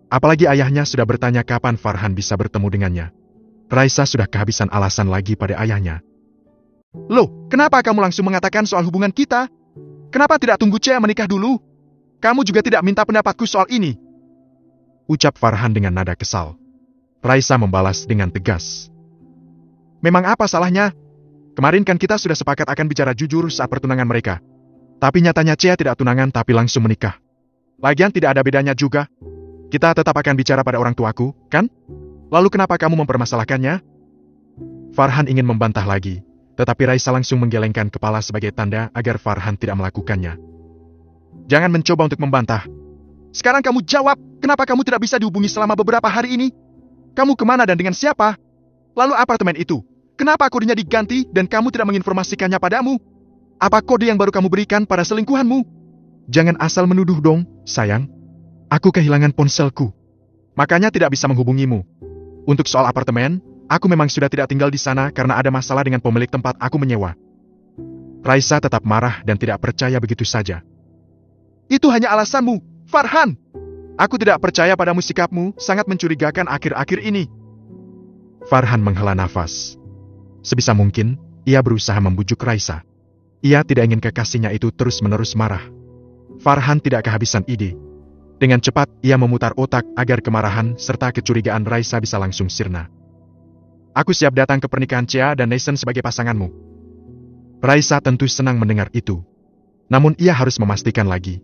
Apalagi ayahnya sudah bertanya kapan Farhan bisa bertemu dengannya. Raisa sudah kehabisan alasan lagi pada ayahnya. "Loh, kenapa kamu langsung mengatakan soal hubungan kita? Kenapa tidak tunggu Cia menikah dulu? Kamu juga tidak minta pendapatku soal ini," ucap Farhan dengan nada kesal. Raisa membalas dengan tegas. "Memang apa salahnya? Kemarin kan kita sudah sepakat akan bicara jujur saat pertunangan mereka. Tapi nyatanya Cia tidak tunangan tapi langsung menikah. Lagian tidak ada bedanya juga. Kita tetap akan bicara pada orang tuaku, kan? Lalu kenapa kamu mempermasalahkannya?" Farhan ingin membantah lagi, tetapi Raisa langsung menggelengkan kepala sebagai tanda agar Farhan tidak melakukannya. "Jangan mencoba untuk membantah. Sekarang kamu jawab, kenapa kamu tidak bisa dihubungi selama beberapa hari ini? Kamu kemana dan dengan siapa? Lalu apartemen itu, kenapa kodenya diganti dan kamu tidak menginformasikannya padamu? Apa kode yang baru kamu berikan pada selingkuhanmu?" "Jangan asal menuduh dong, sayang. Aku kehilangan ponselku. Makanya tidak bisa menghubungimu. Untuk soal apartemen, aku memang sudah tidak tinggal di sana karena ada masalah dengan pemilik tempat aku menyewa." Raisa tetap marah dan tidak percaya begitu saja. "Itu hanya alasanmu, Farhan. Aku tidak percaya padamu, sikapmu sangat mencurigakan akhir-akhir ini." Farhan menghela nafas. Sebisa mungkin, ia berusaha membujuk Raisa. Ia tidak ingin kekasihnya itu terus-menerus marah. Farhan tidak kehabisan ide. Dengan cepat, ia memutar otak agar kemarahan serta kecurigaan Raisa bisa langsung sirna. "Aku siap datang ke pernikahan Cia dan Nathan sebagai pasanganmu." Raisa tentu senang mendengar itu. Namun ia harus memastikan lagi.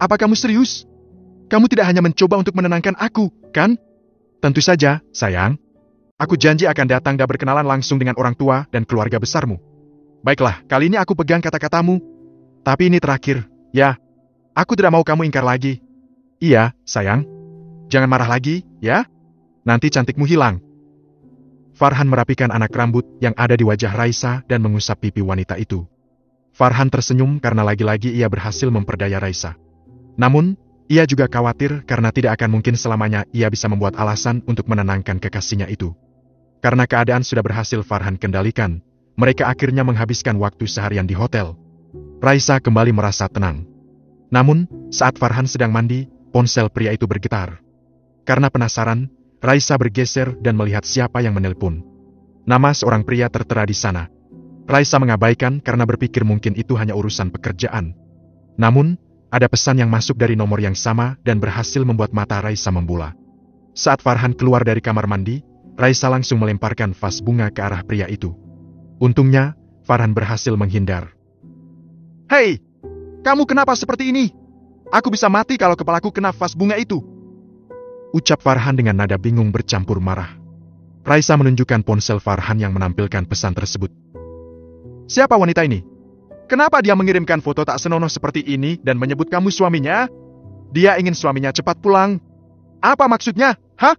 "Apa kamu serius? Kamu tidak hanya mencoba untuk menenangkan aku, kan?" "Tentu saja, sayang. Aku janji akan datang dan berkenalan langsung dengan orang tua dan keluarga besarmu." "Baiklah, kali ini aku pegang kata-katamu. Tapi ini terakhir, ya. Aku tidak mau kamu ingkar lagi." "Iya, sayang. Jangan marah lagi, ya. Nanti cantikmu hilang." Farhan merapikan anak rambut yang ada di wajah Raisa dan mengusap pipi wanita itu. Farhan tersenyum karena lagi-lagi ia berhasil memperdaya Raisa. Namun, ia juga khawatir karena tidak akan mungkin selamanya ia bisa membuat alasan untuk menenangkan kekasihnya itu. Karena keadaan sudah berhasil Farhan kendalikan, mereka akhirnya menghabiskan waktu seharian di hotel. Raisa kembali merasa tenang. Namun, saat Farhan sedang mandi, ponsel pria itu bergetar. Karena penasaran, Raisa bergeser dan melihat siapa yang menelpon. Nama seorang pria tertera di sana. Raisa mengabaikan karena berpikir mungkin itu hanya urusan pekerjaan. Namun, ada pesan yang masuk dari nomor yang sama dan berhasil membuat mata Raisa membola. Saat Farhan keluar dari kamar mandi, Raisa langsung melemparkan vas bunga ke arah pria itu. Untungnya, Farhan berhasil menghindar. "Hei, kamu kenapa seperti ini? Aku bisa mati kalau kepalaku kena vas bunga itu," ucap Farhan dengan nada bingung bercampur marah. Raisa menunjukkan ponsel Farhan yang menampilkan pesan tersebut. "Siapa wanita ini? Kenapa dia mengirimkan foto tak senonoh seperti ini dan menyebut kamu suaminya? Dia ingin suaminya cepat pulang. Apa maksudnya? Hah?"